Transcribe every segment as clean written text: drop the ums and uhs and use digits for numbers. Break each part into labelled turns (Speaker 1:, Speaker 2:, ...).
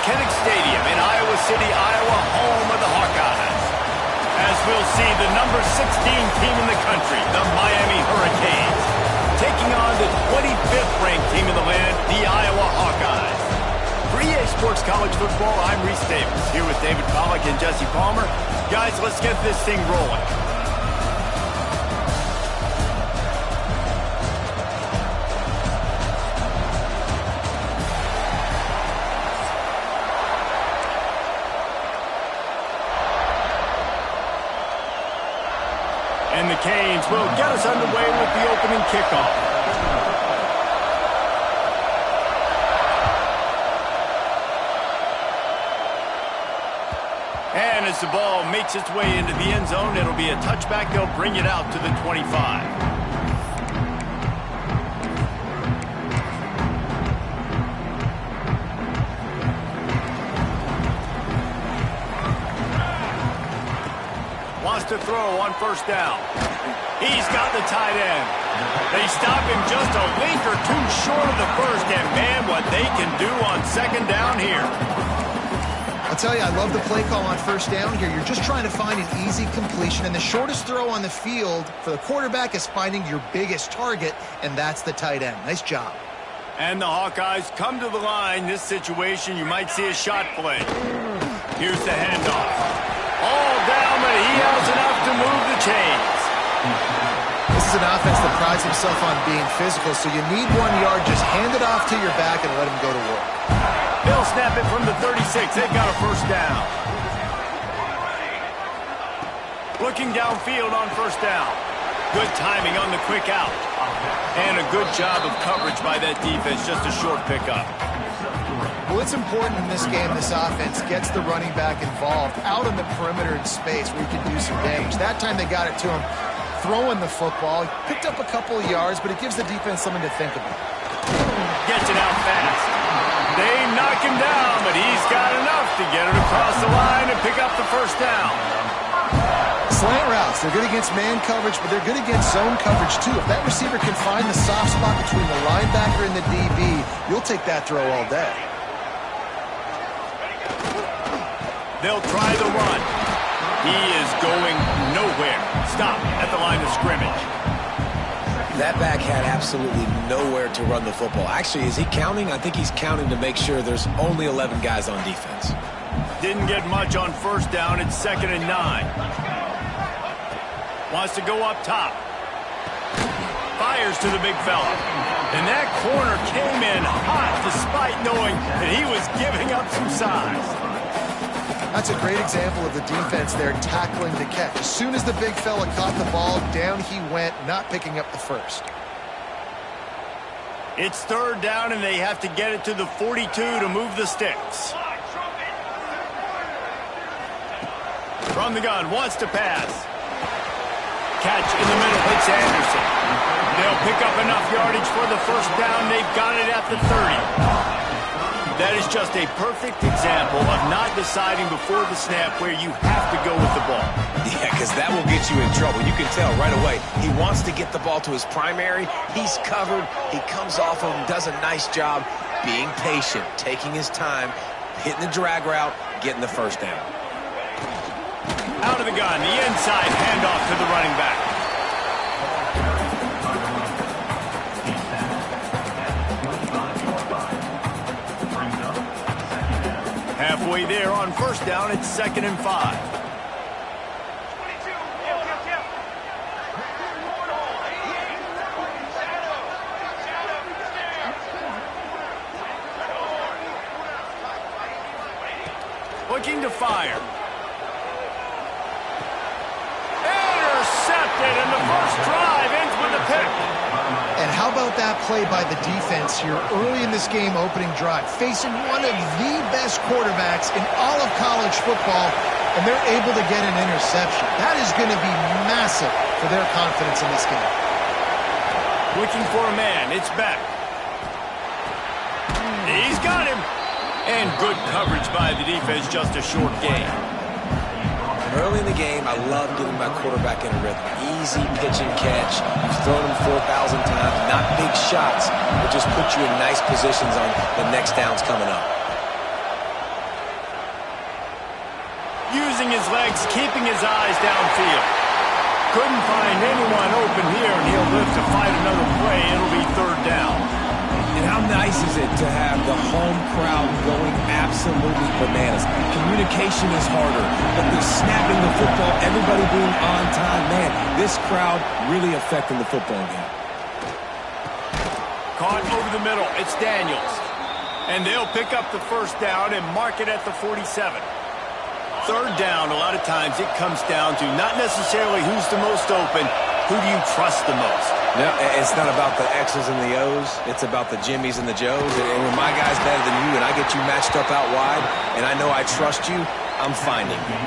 Speaker 1: Stadium in Iowa City, Iowa, home of the Hawkeyes. As we'll see, the number 16 team in the country, the Miami Hurricanes, taking on the 25th ranked team in the land, the Iowa Hawkeyes. For EA Sports College Football, I'm Reese Davis, here with David Pollack and Jesse Palmer. Guys, let's get this thing rolling. And the Canes will get us underway with the opening kickoff. And as the ball makes its way into the end zone, it'll be a touchback. They'll bring it out to the 25. To throw on first down. He's got the tight end. They stop him just a link or two short of the first, and man, what they can do on second down here.
Speaker 2: I'll tell you, I love the play call on first down here. You're just trying to find an easy completion, and the shortest throw on the field for the quarterback is finding your biggest target, and that's the tight end. Nice job.
Speaker 1: And the Hawkeyes come to the line. This situation, you might see a shot play. Here's the handoff. All down, but he has enough to move the chains.
Speaker 2: This is an offense that prides himself on being physical, so you need 1 yard. Just hand it off to your back and let him go to work.
Speaker 1: They'll snap it from the 36. They've got a first down. Looking downfield on first down. Good timing on the quick out. And a good job of coverage by that defense. Just a short pickup.
Speaker 2: Well, it's important in this game this offense gets the running back involved out on the perimeter in space where he can do some damage. That time they got it to him throwing the football. He picked up a couple of yards, but it gives the defense something to think about.
Speaker 1: Gets it out fast. They knock him down, but he's got enough to get it across the line and pick up the first down.
Speaker 2: Slant routes, they're good against man coverage, but they're good against zone coverage too. If that receiver can find the soft spot between the linebacker and the DB, you'll take that throw all day.
Speaker 1: They'll try the run. He is going nowhere. Stop at the line of scrimmage.
Speaker 3: That back had absolutely nowhere to run the football. Actually, is he counting? I think he's counting to make sure there's only 11 guys on defense.
Speaker 1: Didn't get much on first down. It's 2nd and 9. Wants to go up top. Fires to the big fella. And that corner came in hot despite knowing that he was giving up some size.
Speaker 2: That's a great example of the defense there tackling the catch. As soon as the big fella caught the ball, down he went, not picking up the first.
Speaker 1: It's 3rd down, and they have to get it to the 42 to move the sticks. From the gun, wants to pass. Catch in the middle, hits Anderson. They'll pick up enough yardage for the first down. They've got it at the 30. That is just a perfect example of not deciding before the snap where you have to go with the ball.
Speaker 3: Yeah, because that will get you in trouble. You can tell right away. He wants to get the ball to his primary. He's covered. He comes off of him, does a nice job being patient, taking his time, hitting the drag route, getting the first down.
Speaker 1: Out of the gun, the inside handoff to the running back. Halfway there on first down, it's 2nd and 5. Looking to fire. Intercepted, and the first drive ends with a pick.
Speaker 2: And how about that play by the defense here early in this game opening drive, facing one of the best quarterbacks in all of college football, and they're able to get an interception. That is going to be massive for their confidence in this game.
Speaker 1: Looking for a man. It's back. He's got him. And good coverage by the defense, just a short gain.
Speaker 3: Early in the game, I love getting my quarterback in a rhythm. Easy pitch and catch. You've thrown him 4,000 times. Not big shots, but just put you in nice positions on the next downs coming up.
Speaker 1: using his legs, keeping his eyes downfield. Couldn't find anyone open here, and he'll live to fight another play. It'll be third down.
Speaker 3: And how nice is it to have the home crowd going absolutely bananas? Communication is harder, but they're snapping the football, everybody being on time. Man, this crowd really affecting the football game.
Speaker 1: Caught over the middle. It's Daniels. And they'll pick up the first down and mark it at the 47. Third down, a lot of times it comes down to not necessarily who's the most open, who do you trust the most?
Speaker 3: No, it's not about the X's and the O's. It's about the Jimmies and the Joes. And when my guy's better than you and I get you matched up out wide and I know I trust you, I'm finding you.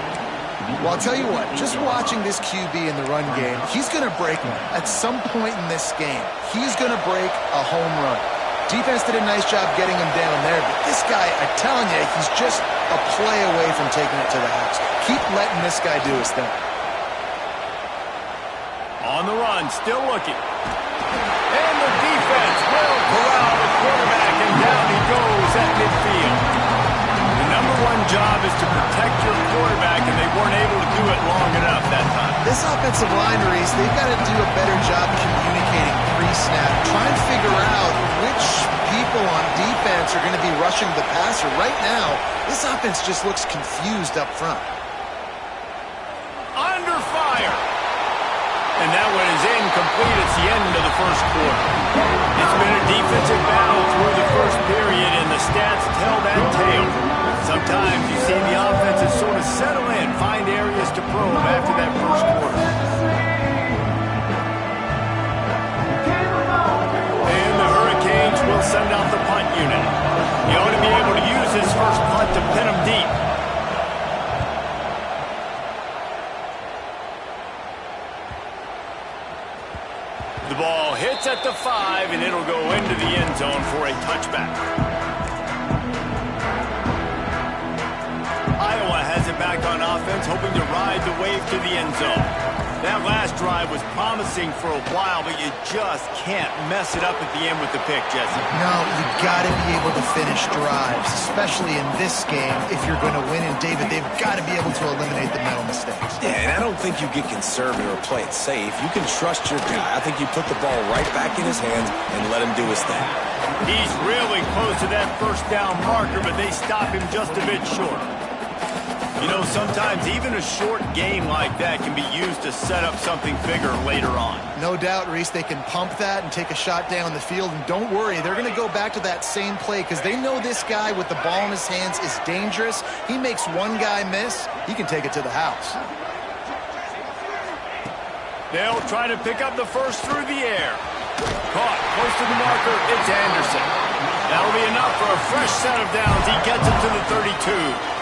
Speaker 2: Well, I'll tell you what, just watching this QB in the run game, he's going to break one. At some point in this game, he's going to break a home run. Defense did a nice job getting him down there, but this guy, I'm telling you, he's just a play away from taking it to the house. Keep letting this guy do his thing.
Speaker 1: On the run, still looking. And the defense will corral the quarterback, and down he goes at midfield. The number one job is to protect your quarterback, and they weren't able to do it long enough that time.
Speaker 2: This offensive line, Reese, they've got to do a better job communicating pre-snap. Try and figure out which people on defense are going to be rushing the passer. Right now, this offense just looks confused up front.
Speaker 1: Under fire. And that one is incomplete. It's the end of the first quarter. It's been a defensive battle through the first period, and the stats tell that tale. Sometimes you see the offenses sort of settle in, find areas to probe after that first quarter. And the Hurricanes will send out the punt unit. He ought to be able to use his first punt to pin him deep. The ball hits at the 5, and it'll go into the end zone for a touchback. Iowa has it back on offense, hoping to ride the wave to the end zone. That last drive was promising for a while, but you just can't mess it up at the end with the pick, Jesse.
Speaker 2: No, you got to be able to finish drives, especially in this game. If you're going to win, and David, they've got to be able to eliminate the mental mistakes.
Speaker 3: Yeah, and I don't think you get conservative or play it safe. You can trust your guy. I think you put the ball right back in his hands and let him do his thing.
Speaker 1: He's really close to that first down marker, but they stop him just a bit short. You know, sometimes even a short game like that can be used to set up something bigger later on.
Speaker 2: No doubt, Reese, they can pump that and take a shot down the field. And don't worry, they're going to go back to that same play because they know this guy with the ball in his hands is dangerous. He makes one guy miss, he can take it to the house.
Speaker 1: They'll try to pick up the first through the air. Caught close to the marker, it's Anderson. That'll be enough for a fresh set of downs. He gets it to the 32.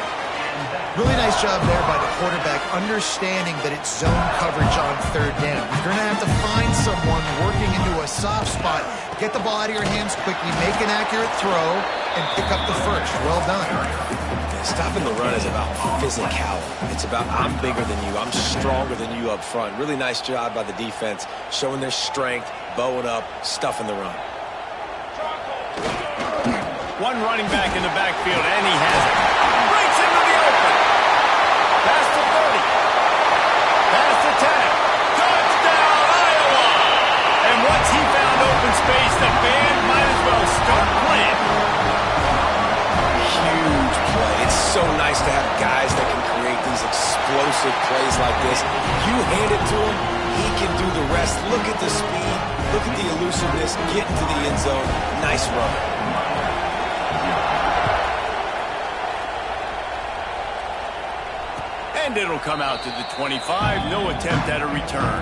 Speaker 2: Really nice job there by the quarterback, understanding that it's zone coverage on third down. You're going to have to find someone working into a soft spot, get the ball out of your hands quickly, make an accurate throw, and pick up the first. Well done.
Speaker 3: Stopping the run is about physicality. It's about I'm bigger than you, I'm stronger than you up front. Really nice job by the defense, showing their strength, bowing up, stuffing the run.
Speaker 1: One running back in the backfield, and he has it. Breaks into the open. Past the 30. Past the 10. Touchdown, Iowa! And once he found open space, the band might as well start playing.
Speaker 3: Huge play. It's so nice to have guys that can create these explosive plays like this. You hand it to him, he can do the rest. Look at the speed. Look at the elusiveness. Get into the end zone. Nice run.
Speaker 1: And it'll come out to the 25. No attempt at a return.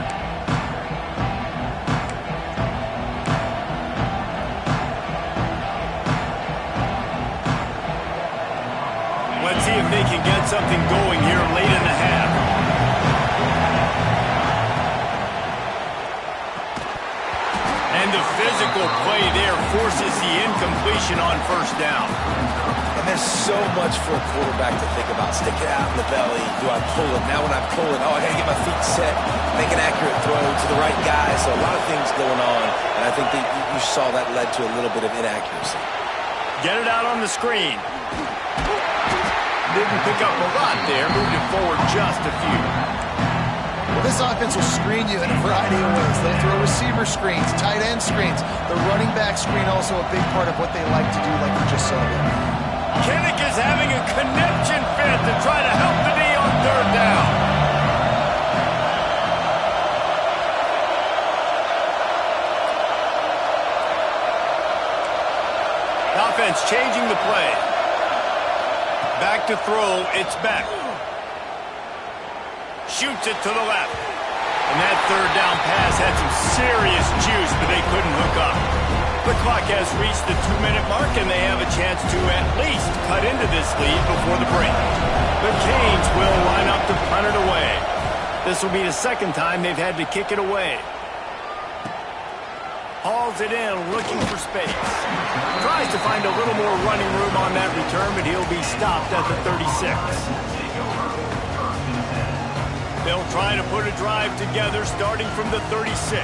Speaker 1: Let's see if they can get something going here late in the half. And the physical play there forces the incompletion on first down.
Speaker 3: And there's so much for a quarterback to think about. Stick it out in the belly. Do I pull it? Now when I pull it, I got to get my feet set, make an accurate throw to the right guy. So a lot of things going on. And I think that you saw that led to a little bit of inaccuracy.
Speaker 1: Get it out on the screen. didn't pick up a lot there, moved it forward just a few.
Speaker 2: Well, this offense will screen you in a variety of ways. They'll throw receiver screens, tight end screens. The running back screen also a big part of what they like to do, like we just saw there.
Speaker 1: Kinnick is having a connection fit to try to help the D on third down. The offense changing the play. Back to throw, it's Beck. Shoots it to the left. And that third down pass had some serious juice, but they couldn't hook up. The clock has reached the 2-minute mark, and they have a chance to at least cut into this lead before the break. The Canes will line up to punt it away. This will be the second time they've had to kick it away. Hauls it in, looking for space. Tries to find a little more running room on that return, but he'll be stopped at the 36. They'll try to put a drive together starting from the 36.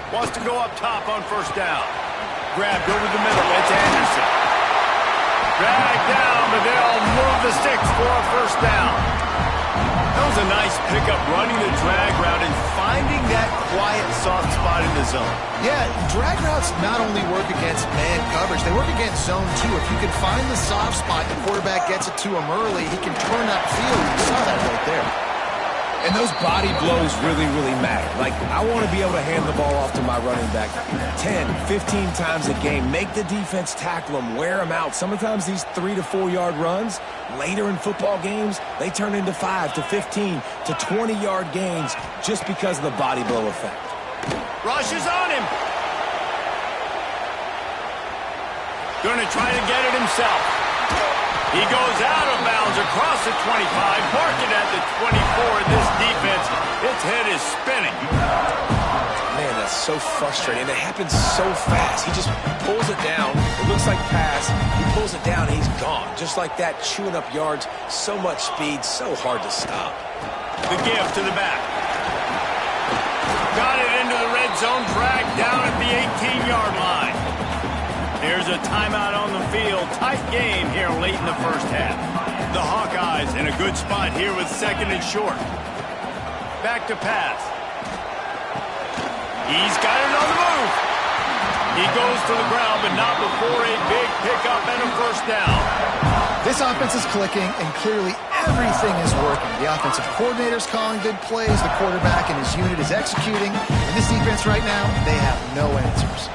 Speaker 1: Wants to go up top on first down. Grabbed over the middle. It's Anderson. Dragged down, but they'll move the sticks for a first down. That was a nice pickup, running the drag route and finding that quiet, soft spot in the zone.
Speaker 2: Yeah, drag routes not only work against man coverage, they work against zone too. If you can find the soft spot, the quarterback gets it to him early, he can turn upfield. You saw that right there.
Speaker 3: And those body blows really, really matter. Like, I want to be able to hand the ball off to my running back 10, 15 times a game. Make the defense tackle them, wear them out. Sometimes these 3 to 4 yard runs, later in football games, they turn into 5 to 15 to 20 yard gains just because of the body blow effect.
Speaker 1: Rush is on him. Going to try to get it himself. He goes out of bounds across the 25, parking at the 24. This defense, its head is spinning.
Speaker 3: Man, that's so frustrating. It happens so fast. He just pulls it down. It looks like pass. He pulls it down, and he's gone. Just like that, chewing up yards. So much speed, so hard to stop.
Speaker 1: The give to the back. Got it into the red zone, dragged down at the 18-yard line. Here's a timeout on the field. Tight game here late in the first half. The Hawkeyes in a good spot here with second and short. Back to pass. He's got it on the move. He goes to the ground, but not before a big pickup and a first down.
Speaker 2: This offense is clicking, and clearly everything is working. The offensive coordinator's calling good plays. The quarterback and his unit is executing. And this defense right now, they have no answers.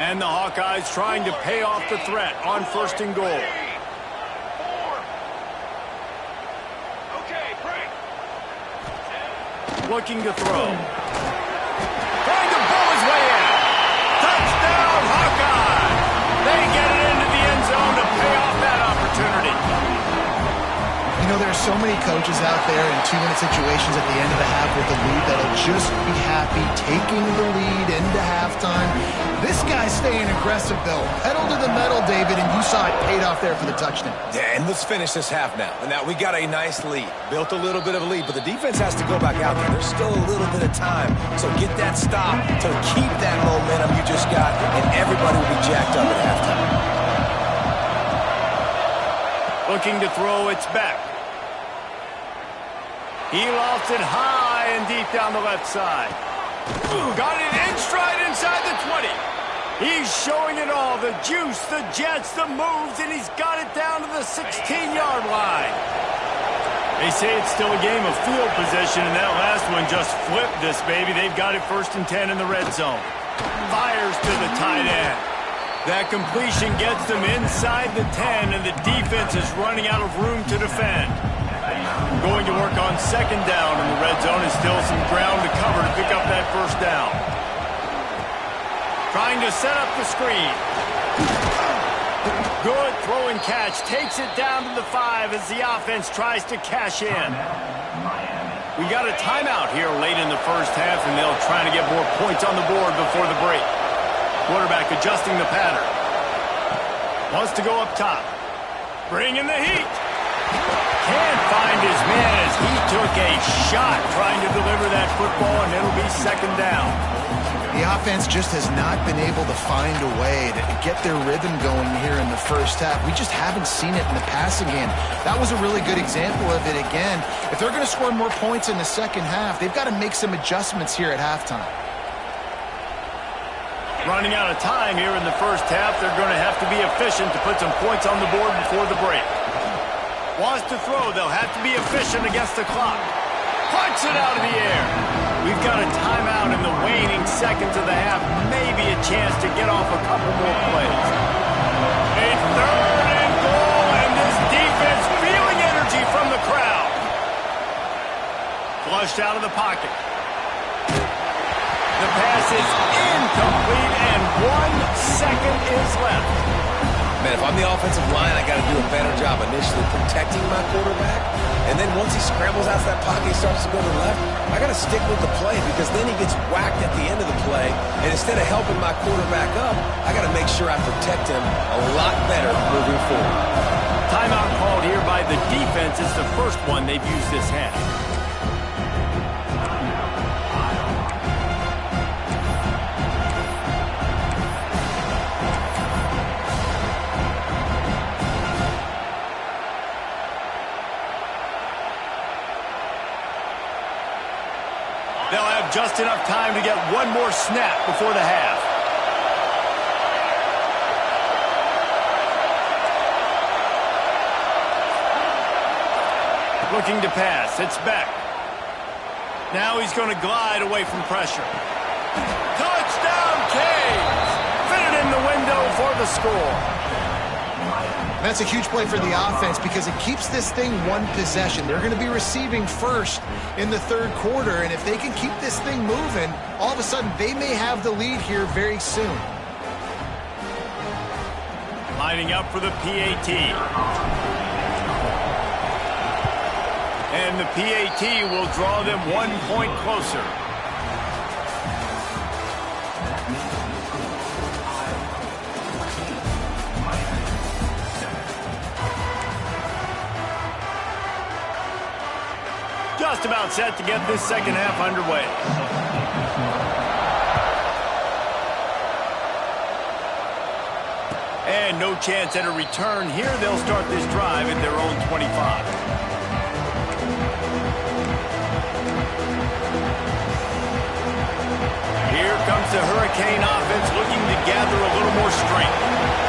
Speaker 1: And the Hawkeyes trying to pay off the threat on first and goal. Looking to throw. Trying to pull his way in. Touchdown, Hawkeye! They get it into the end zone to pay off that opportunity.
Speaker 2: You know, there are so many coaches out there in 2-minute situations at the end of the half with the lead that'll just be happy taking the lead into halftime. This guy's staying aggressive, though. Pedal to the metal, David, and you saw it paid off there for the touchdown.
Speaker 3: Yeah, and let's finish this half now. And now we got a nice lead. Built a little bit of a lead, but the defense has to go back out there. There's still a little bit of time. So get that stop to keep that momentum you just got, and everybody will be jacked up at halftime.
Speaker 1: Looking to throw, it's back. He lofts it high and deep down the left side. Got it in stride inside the 20. He's showing it all, the juice, the jets, the moves, and he's got it down to the 16-yard line. They say it's still a game of field position, and that last one just flipped this baby. They've got it 1st and 10 in the red zone. Fires to the tight end. That completion gets them inside the 10, and the defense is running out of room to defend. Going to work on second down in the red zone, and still some ground to cover to pick up that first down. Trying to set up the screen. Good throw and catch. Takes it down to the 5 as the offense tries to cash in. We got a timeout here late in the first half, and they'll try to get more points on the board before the break. Quarterback adjusting the pattern. Wants to go up top. Bringing the heat. Can't find his man as he took a shot trying to deliver that football, and it'll be second down.
Speaker 2: The offense just has not been able to find a way to get their rhythm going here in the first half. We just haven't seen it in the passing game. That was a really good example of it again. If they're going to score more points in the second half, they've got to make some adjustments here at halftime.
Speaker 1: Running out of time here in the first half, they're going to have to be efficient to put some points on the board before the break. Wants to throw, they'll have to be efficient against the clock. Punch it out of the air. We've got a timeout in the waning seconds of the half. Maybe a chance to get off a couple more plays. A third and goal, and this defense feeling energy from the crowd. Flushed out of the pocket. The pass is incomplete, and 1 second is left.
Speaker 3: Man, if I'm the offensive line, I got to do a better job initially protecting my quarterback. And then once he scrambles out of that pocket, he starts to go to the left, I got to stick with the play because then he gets whacked at the end of the play. And instead of helping my quarterback up, I got to make sure I protect him a lot better moving forward.
Speaker 1: Timeout called here by the defense. It's the first one they've used this half. They'll have just enough time to get one more snap before the half. Looking to pass. It's Beck. Now he's going to glide away from pressure. Touchdown, Canes! Fit it in the window for the score.
Speaker 2: That's a huge play for the offense because it keeps this thing one possession. They're going to be receiving first in the third quarter, and if they can keep this thing moving, all of a sudden they may have the lead here very soon.
Speaker 1: Lining up for the PAT. And the PAT will draw them 1 point closer. Just about set to get this second half underway. And no chance at a return here. They'll start this drive at their own 25. Here comes the Hurricane offense looking to gather a little more strength.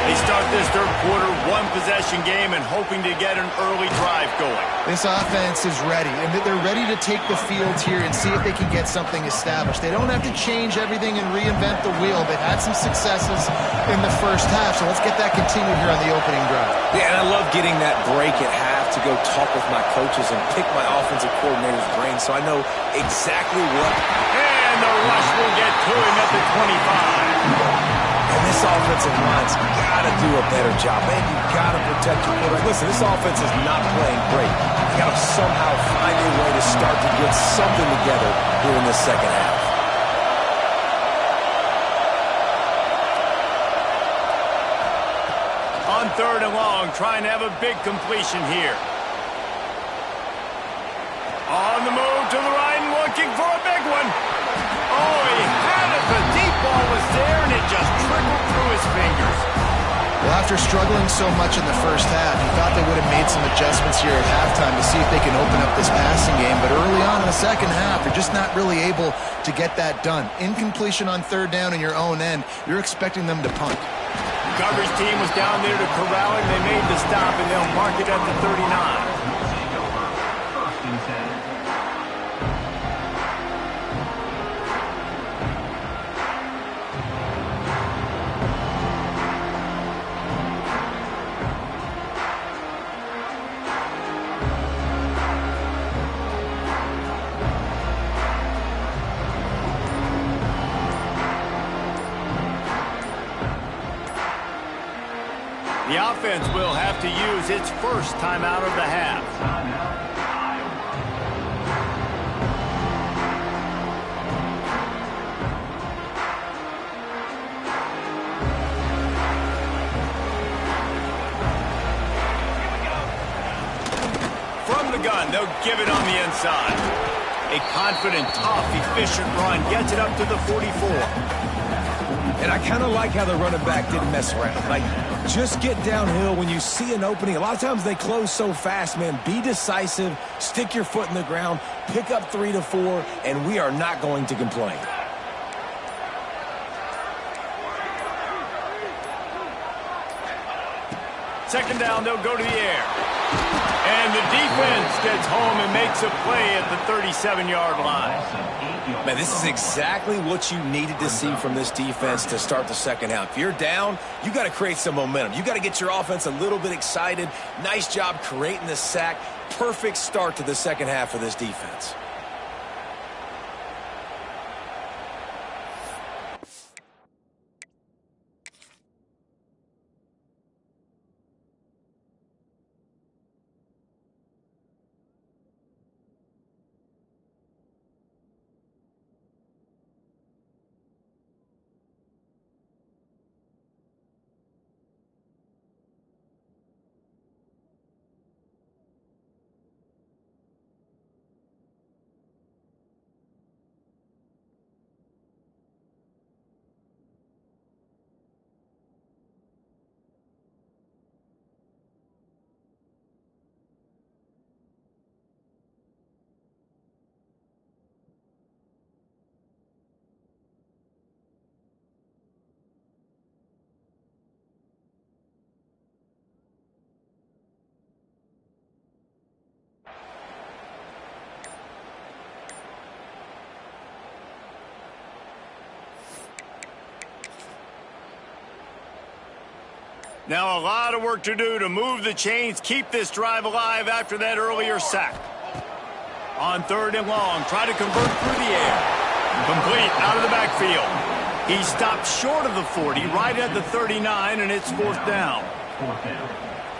Speaker 1: They start this third quarter one-possession game and hoping to get an early drive going.
Speaker 2: This offense is ready, and they're ready to take the field here and see if they can get something established. They don't have to change everything and reinvent the wheel. They've had some successes in the first half, so let's get that continued here on the opening drive.
Speaker 3: Yeah, and I love getting that break at half to go talk with my coaches and pick my offensive coordinator's brain so I know exactly what.
Speaker 1: And the rush will get to him at the 25.
Speaker 3: And this offensive line's got to do a better job. Man, you've got to protect your quarterback. Listen, this offense is not playing great. You got to somehow find a way to start to get something together here in this second half.
Speaker 1: On third and long, trying to have a big completion here. On the move to the right and looking for a big one. Oh, he had it. The deep ball was there, and it just trickled through his fingers.
Speaker 2: Well, after struggling so much in the first half, you thought they would have made some adjustments here at halftime to see if they can open up this passing game. But early on in the second half, they're just not really able to get that done. Incompletion on third down in your own end, you're expecting them to punt.
Speaker 1: Coverage team was down there to corral him. They made the stop, and they'll mark it at the 39. The offense will have to use its first timeout of the half. From the gun, they'll give it on the inside. A confident, tough, efficient run gets it up to the 44.
Speaker 3: And I kind of like how the running back didn't mess around. Like, just get downhill when you see an opening. A lot of times they close so fast, man. Be decisive, stick your foot in the ground, pick up 3 to 4, and we are not going to complain.
Speaker 1: Second down, they'll go to the air. And the defense gets home and makes a play at the 37-yard line.
Speaker 3: Man, this is exactly what you needed to see from this defense to start the second half. If you're down, you got to create some momentum. You got to get your offense a little bit excited. Nice job creating the sack. Perfect start to the second half of this defense.
Speaker 1: Now a lot of work to do to move the chains, keep this drive alive after that earlier sack. On 3rd and long, try to convert through the air. Complete out of the backfield. He stopped short of the 40, right at the 39, and it's 4th down.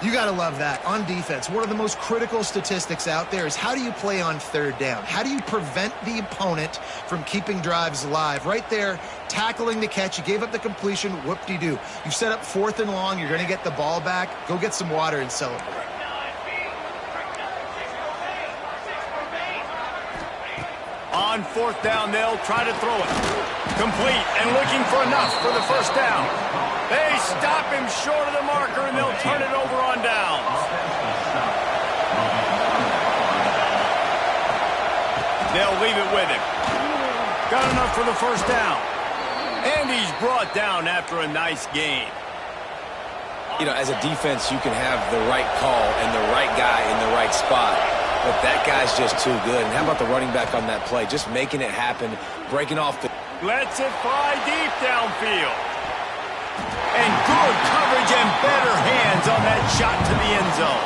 Speaker 2: You got to love that. On defense, one of the most critical statistics out there is how do you play on 3rd down? How do you prevent the opponent from keeping drives alive? Right there, tackling the catch. You gave up the completion. Whoop-de-doo. You set up 4th and long. You're going to get the ball back. Go get some water and celebrate.
Speaker 1: On 4th down, they'll try to throw it. Complete and looking for enough for the 1st down. They stop him short of the marker, and they'll turn it over on downs. They'll leave it with him. Got enough for the 1st down. And he's brought down after a nice gain.
Speaker 3: You know, as a defense, you can have the right call and the right guy in the right spot. But that guy's just too good. And how about the running back on that play? Just making it happen, breaking off the...
Speaker 1: Lets it fly deep downfield. And good coverage and better hands on that shot to the end zone.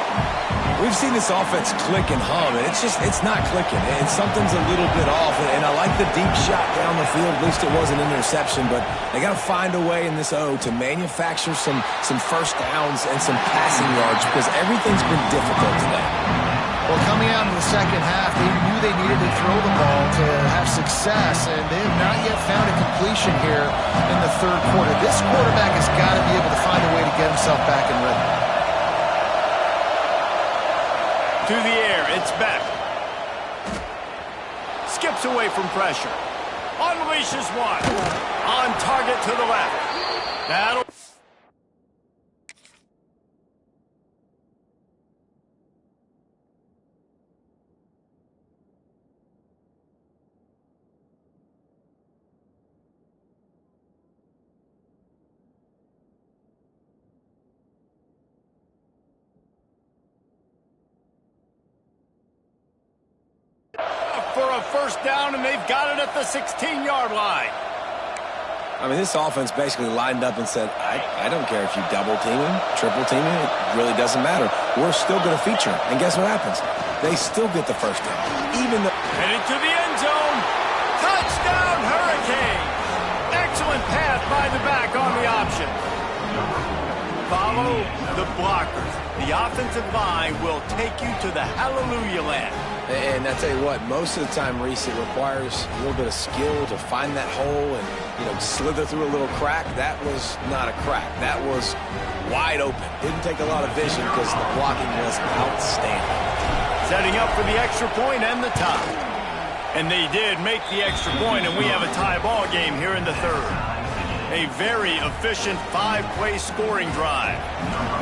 Speaker 3: We've seen this offense click and hum, and it's not clicking. And something's a little bit off. And I like the deep shot down the field. At least it was an interception. But they got to find a way in this O to manufacture some 1st downs and some passing yards because everything's been difficult today.
Speaker 2: Well, coming out in the second half, they knew they needed to throw the ball to have success, and they have not yet found a completion here in the 3rd quarter. This quarterback has got to be able to find a way to get himself back in rhythm.
Speaker 1: To the air, it's Beck. Skips away from pressure. Unleashes one. On target to the left. That'll... for a 1st down, and they've got it at the 16-yard line.
Speaker 3: I mean, this offense basically lined up and said, I don't care if you double team him, triple team him, it really doesn't matter. We're still going to feature him. And guess what happens? They still get the 1st down. Even though...
Speaker 1: Headed to the end zone. Touchdown, Hurricanes. Excellent pass by the back on the option. Follow the blockers. The offensive line will take you to the hallelujah land.
Speaker 3: And I tell you what, most of the time, Reese, it requires a little bit of skill to find that hole and, you know, slither through a little crack. That was not a crack. That was wide open. Didn't take a lot of vision because the blocking was outstanding.
Speaker 1: Setting up for the extra point and the tie. And they did make the extra point, and we have a tie ball game here in the third. A very efficient 5-play scoring drive.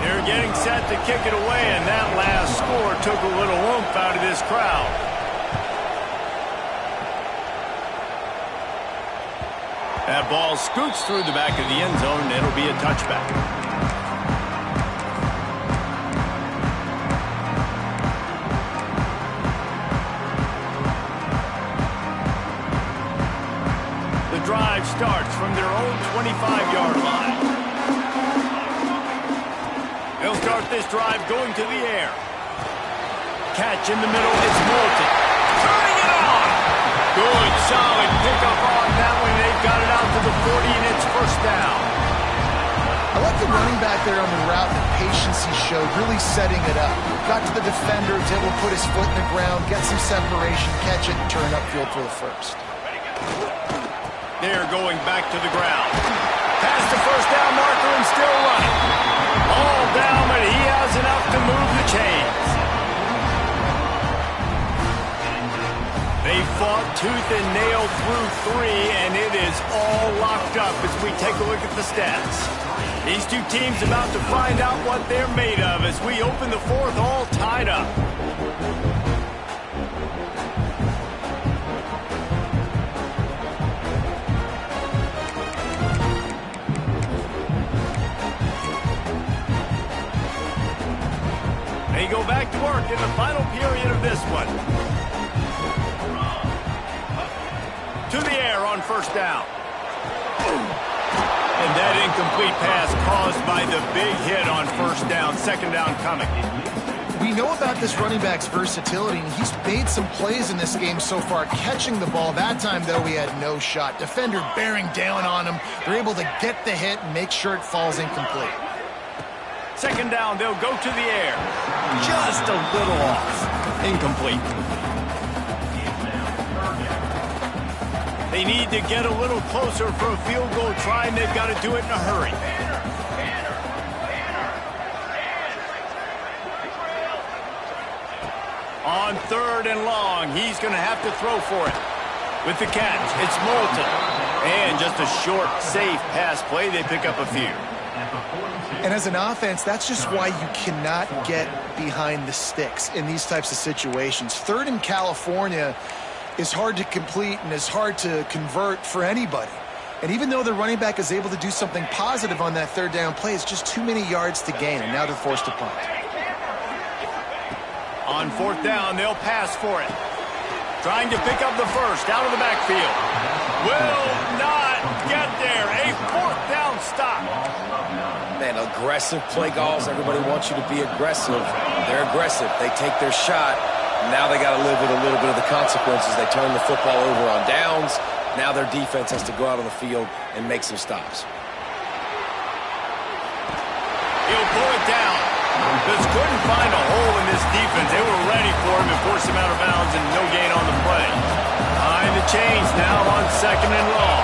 Speaker 1: They're getting set to kick it away, and that last score took a little oomph out of this crowd. That ball scoots through the back of the end zone, and it'll be a touchback. Drive starts from their own 25-yard line. They'll start this drive going to the air. Catch in the middle, it's Moulton. Turning it on! Good, solid pickup on that one. They've got it out to the 40, and it's first down.
Speaker 2: I like the running back there on the route and the patience he showed, really setting it up. Got to the defender, was able to put his foot in the ground, get some separation, catch it, and turn upfield for the first.
Speaker 1: They're going back to the ground. Past the first down marker and still running. All down, but he has enough to move the chains. They fought tooth and nail through 3, and it is all locked up as we take a look at the stats. These two teams about to find out what they're made of as we open the fourth all tied up. They go back to work in the final period of this one. To the air on first down. And that incomplete pass caused by the big hit on first down. Second down coming.
Speaker 2: We know about this running back's versatility, and he's made some plays in this game so far, catching the ball. That time, though, he had no shot. Defender bearing down on him. They're able to get the hit and make sure it falls incomplete.
Speaker 1: Second down, they'll go to the air. Just a little off. Incomplete. They need to get a little closer for a field goal try, and they've got to do it in a hurry. On third and long, he's going to have to throw for it. With the catch, it's Moulton. And just a short, safe pass play, they pick up a few.
Speaker 2: And as an offense, that's just why you cannot get behind the sticks in these types of situations. Third in California is hard to complete and is hard to convert for anybody. And even though the running back is able to do something positive on that third down play, it's just too many yards to gain, and now they're forced to punt.
Speaker 1: On fourth down, they'll pass for it. Trying to pick up the first out of the backfield. Will not get there. A fourth down stop.
Speaker 3: Man, aggressive play calls. Everybody wants you to be aggressive. They're aggressive. They take their shot. Now they got to live with a little bit of the consequences. They turn the football over on downs. Now their defense has to go out on the field and make some stops.
Speaker 1: He'll pull it down. Just couldn't find a hole in this defense. They were ready for him and forced him out of bounds, and no gain on the play. Behind the chains now on second and long.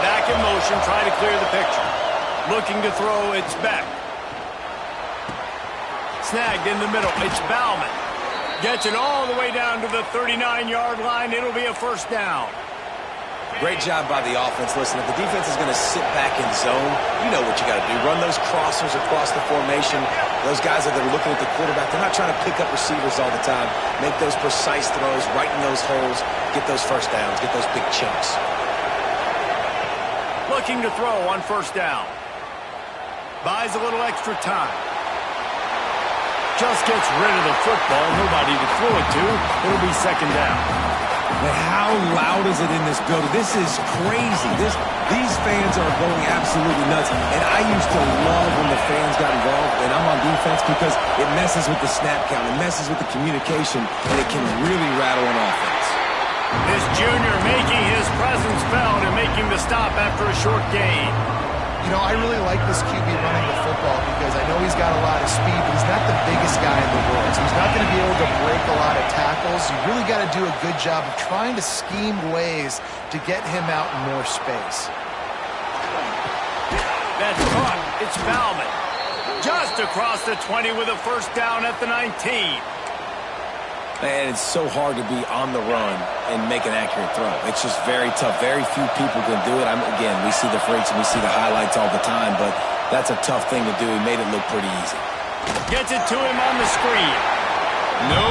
Speaker 1: Back in motion, trying to clear the picture. Looking to throw, it's Beck. Snagged in the middle, it's Bauman. Gets it all the way down to the 39-yard line. It'll be a first down.
Speaker 3: Great job by the offense. Listen, if the defense is going to sit back in zone, you know what you got to do. Run those crossers across the formation. Those guys that are looking at the quarterback, they're not trying to pick up receivers all the time. Make those precise throws, right in those holes, get those first downs, get those big chunks.
Speaker 1: Looking to throw on first down. Buys a little extra time. Just gets rid of the football. Nobody to throw it to. It'll be second down.
Speaker 4: But how loud is it in this building? This is crazy. These fans are going absolutely nuts. And I used to love when the fans got involved, and I'm on defense, because it messes with the snap count. It messes with the communication, and it can really rattle an offense.
Speaker 1: This junior making his presence felt and making the stop after a short gain.
Speaker 2: You know, I really like this QB running the football because I know he's got a lot of speed, but he's not the biggest guy in the world. So he's not going to be able to break a lot of tackles. You really got to do a good job of trying to scheme ways to get him out in more space.
Speaker 1: That's caught. It's Bauman. Just across the 20 with a first down at the 19.
Speaker 4: Man, it's so hard to be on the run and make an accurate throw. It's just very tough. Very few people can do it. Again, we see the freaks and we see the highlights all the time, but that's a tough thing to do. He made it look pretty easy.
Speaker 1: Gets it to him on the screen. No,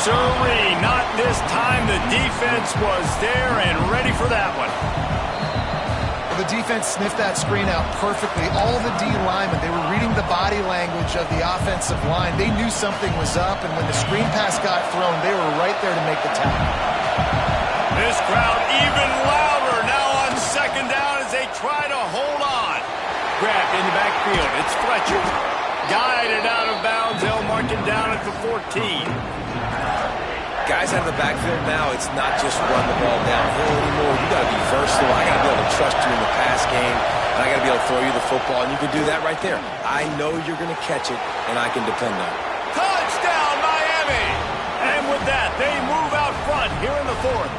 Speaker 1: sirree, not this time. The defense was there and ready for that one.
Speaker 2: The defense sniffed that screen out perfectly. All the D linemen, they were reading the body language of the offensive line. They knew something was up, and when the screen pass got thrown, they were right there to make the tackle.
Speaker 1: This crowd even louder now on second down as they try to hold on. Grabbed in the backfield. It's Fletcher. Guided out of bounds. They'll mark it down at the 14.
Speaker 4: Guys out of the backfield now, it's not just run the ball downhill anymore. You got to be versatile. I got to be able to trust you in the pass game, and I got to be able to throw you the football, and you can do that right there. I know you're going to catch it, and I can depend on it.
Speaker 1: Touchdown, Miami! And with that, they move out front here in the fourth.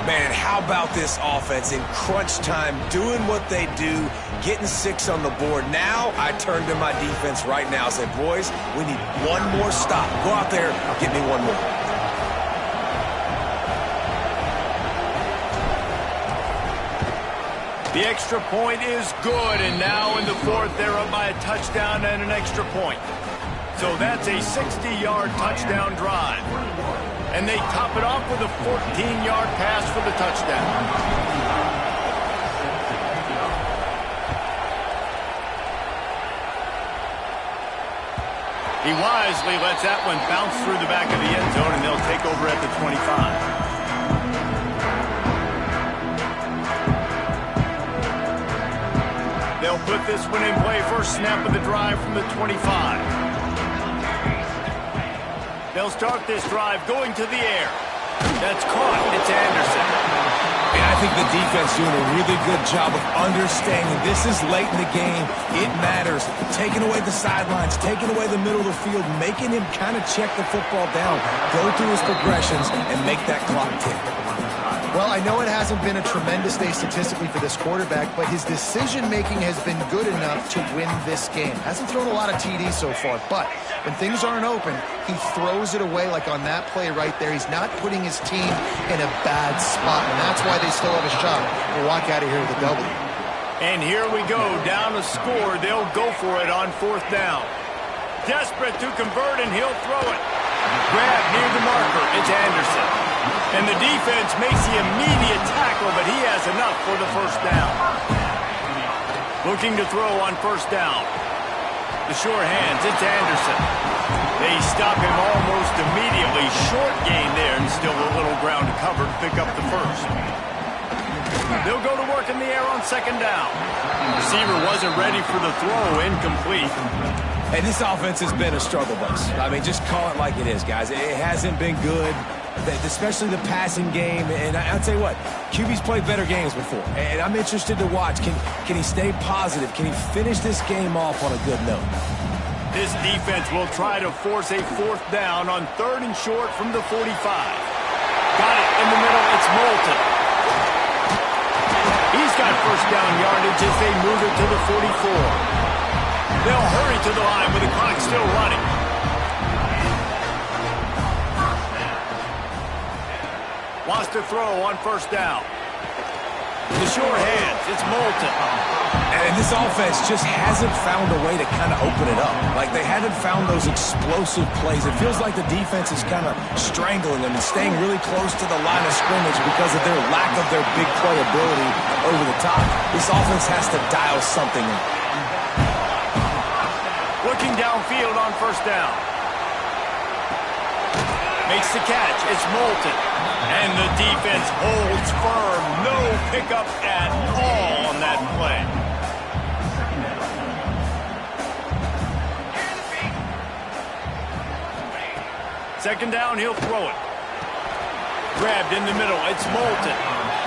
Speaker 4: Man, how about this offense in crunch time, doing what they do, getting 6 on the board. Now I turn to my defense right now and say, boys, we need one more stop. Go out there, get me one more.
Speaker 1: The extra point is good, and now in the fourth, they're up by a touchdown and an extra point. So that's a 60-yard touchdown drive. And they top it off with a 14-yard pass for the touchdown. He wisely lets that one bounce through the back of the end zone, and they'll take over at the 25. They'll put this one in play first snap of the drive from the 25. They'll start this drive going to the air. That's caught. It's Anderson.
Speaker 4: And I think the defense doing a really good job of understanding this is late in the game. It matters. Taking away the sidelines, taking away the middle of the field, making him kind of check the football down, go through his progressions, and make that clock tick.
Speaker 2: Well, I know it hasn't been a tremendous day statistically for this quarterback, but his decision-making has been good enough to win this game. Hasn't thrown a lot of TDs so far, but when things aren't open, he throws it away like on that play right there. He's not putting his team in a bad spot, and that's why they still have a shot to walk out of here with a W.
Speaker 1: And here we go, down to score. They'll go for it on fourth down. Desperate to convert, and he'll throw it. Grab near the marker. It's Anderson. And the defense makes the immediate tackle, but he has enough for the first down. Looking to throw on first down. The sure hands, it's Anderson. They stop him almost immediately. Short gain there, and still a little ground to cover to pick up the first. They'll go to work in the air on second down. Receiver wasn't ready for the throw, incomplete.
Speaker 4: And this offense has been a struggle bus. I mean, just call it like it is, guys. It hasn't been good, especially the passing game. And I'll tell you what, QB's played better games before. And I'm interested to watch. Can he stay positive? Can he finish this game off on a good note?
Speaker 1: This defense will try to force a fourth down on third and short from the 45. Got it in the middle. It's Moulton. He's got first down yardage as they move it to the 44. They'll hurry to the line with the clock still running. Wants to throw on first down. The sure hands. It's Moulton.
Speaker 4: And this offense just hasn't found a way to kind of open it up. Like they haven't found those explosive plays. It feels like the defense is kind of strangling them and staying really close to the line of scrimmage because of their lack of their big playability over the top. This offense has to dial something in.
Speaker 1: Looking downfield on first down. Makes the catch. It's Moulton. And the defense holds firm. No pickup at all on that play. Second down, he'll throw it. Grabbed in the middle. It's Moulton.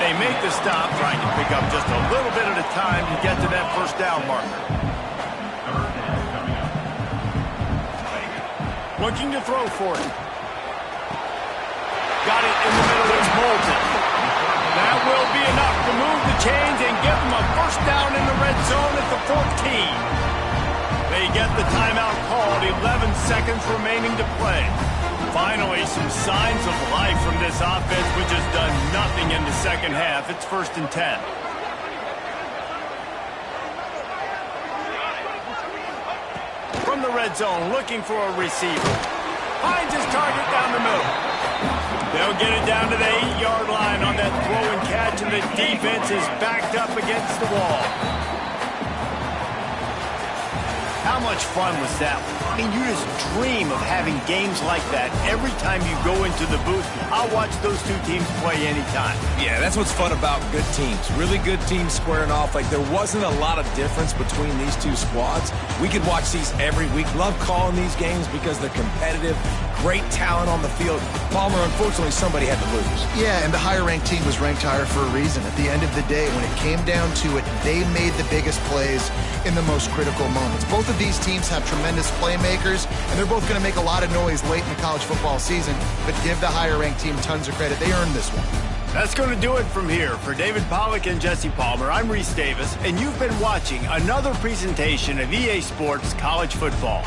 Speaker 1: They make the stop, trying to pick up just a little bit at a time to get to that first down marker. Looking to throw for it. Got it in the middle. It's Moulton. That will be enough to move the chains and give them a first down in the red zone at the 14. They get the timeout called. 11 seconds remaining to play. Finally, some signs of life from this offense, which has done nothing in the second half. It's 1st and 10. From the red zone, looking for a receiver. Finds his target down the middle. They'll get it down to the 8-yard line on that throw and catch, and the defense is backed up against the wall. How much fun was that? I mean, you just dream of having games like that every time you go into the booth. I'll watch those two teams play anytime.
Speaker 4: Yeah, that's what's fun about good teams. Really good teams squaring off. Like, there wasn't a lot of difference between these two squads. We could watch these every week. Love calling these games because they're competitive. Great talent on the field. Palmer, unfortunately, somebody had to lose.
Speaker 2: Yeah, and the higher-ranked team was ranked higher for a reason. At the end of the day, when it came down to it, they made the biggest plays in the most critical moments. Both of these teams have tremendous playmakers, and they're both going to make a lot of noise late in the college football season, but give the higher-ranked team tons of credit. They earned this one.
Speaker 1: That's going to do it from here. For David Pollack and Jesse Palmer, I'm Reese Davis, and you've been watching another presentation of EA Sports College Football.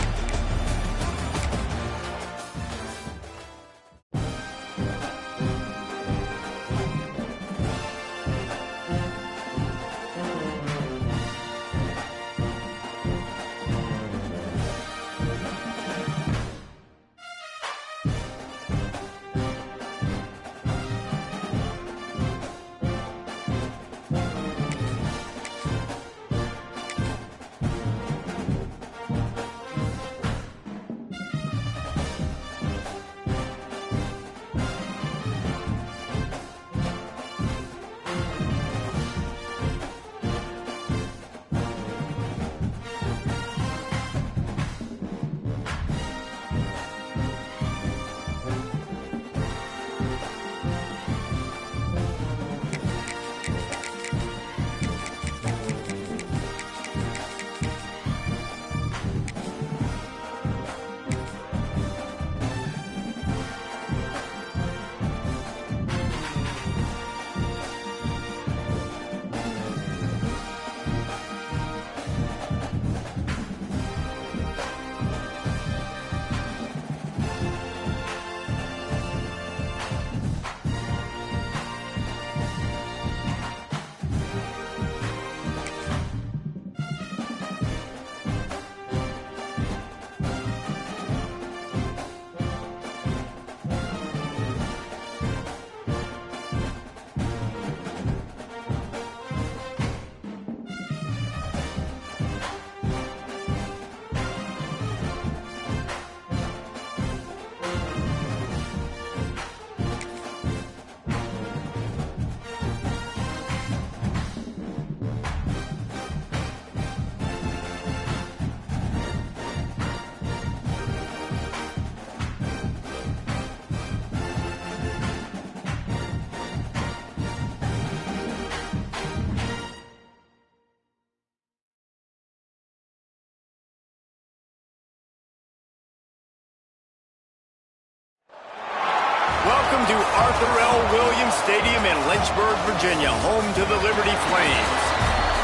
Speaker 1: Welcome to Arthur L. Williams Stadium in Lynchburg, Virginia, home to the Liberty Flames.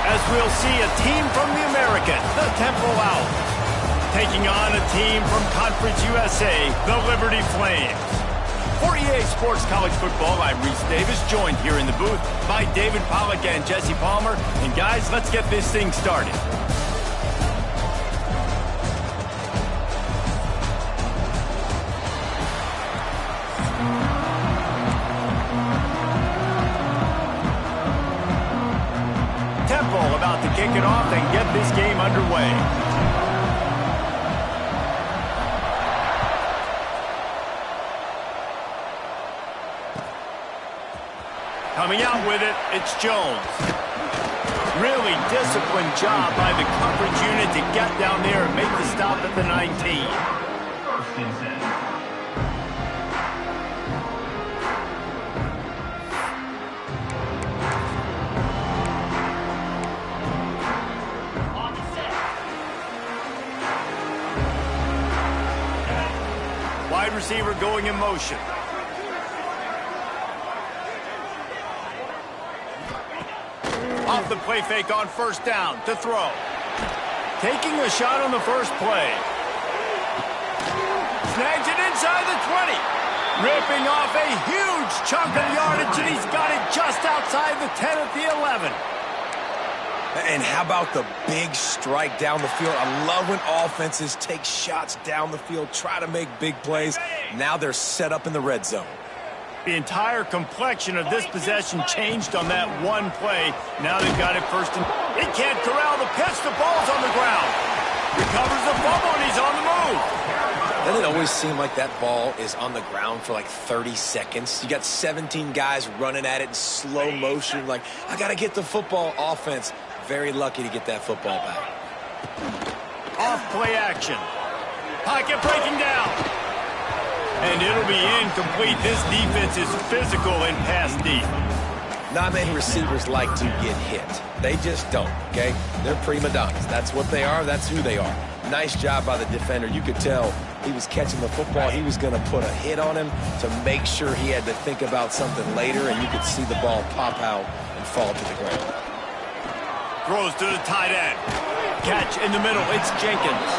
Speaker 1: As we'll see a team from the American, the Temple Owls, taking on a team from Conference USA, the Liberty Flames. For EA Sports College Football, I'm Reese Davis, joined here in the booth by David Pollack and Jesse Palmer. And guys, let's get this thing started. Temple about to kick it off and get this game underway. Coming out with it, it's Jones. Really disciplined job by the coverage unit to get down there and make the stop at the 19. Wide receiver going in motion. Off the play fake on first down to throw. Taking a shot on the first play. Snags it inside the 20. Ripping off a huge chunk of yardage, and he's got it just outside the 10 at the 11.
Speaker 3: And how about the big strike down the field? I love when offenses take shots down the field, try to make big plays. Now they're set up in the red zone.
Speaker 1: The entire complexion of this possession changed on that one play. Now they've got it first and... He can't corral the pitch. The ball's on the ground. Recovers the fumble, and he's on the move.
Speaker 3: Doesn't it always seem like that ball is on the ground for like 30 seconds? You got 17 guys running at it in slow motion. Like, I got to get the football. Offense, very lucky to get that football back.
Speaker 1: Off play action. Pocket breaking down. And it'll be incomplete. This defense is physical in pass deep.
Speaker 3: Not many receivers like to get hit. They just don't, okay? They're prima donnas. That's what they are. That's who they are. Nice job by the defender. You could tell he was catching the football. He was going to put a hit on him to make sure he had to think about something later, and you could see the ball pop out and fall to the ground.
Speaker 1: Throws to the tight end. Catch in the middle. It's Jenkins.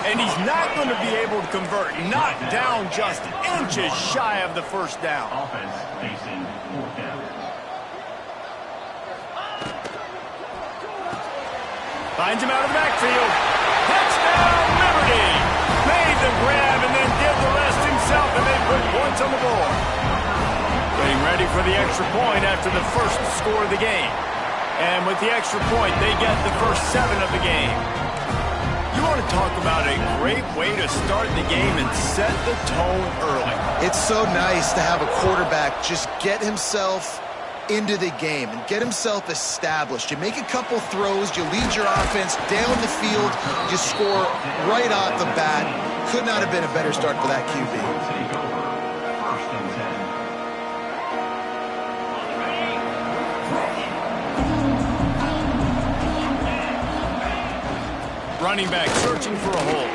Speaker 1: And he's not going to be able to convert. Knocked down just inches shy of the first down.
Speaker 5: Offense facing fourth down.
Speaker 1: Finds him out of the backfield. Touchdown, Liberty! Made the grab and then did the rest himself, and they put points on the board. Getting ready for the extra point after the first score of the game. And with the extra point, they get the first 7 of the game. You want to talk about a great way to start the game and set the tone early.
Speaker 2: It's so nice to have a quarterback just get himself into the game and get himself established. You make a couple throws, you lead your offense down the field, you score right off the bat. Could not have been a better start for that QB.
Speaker 1: Running back searching for a hole.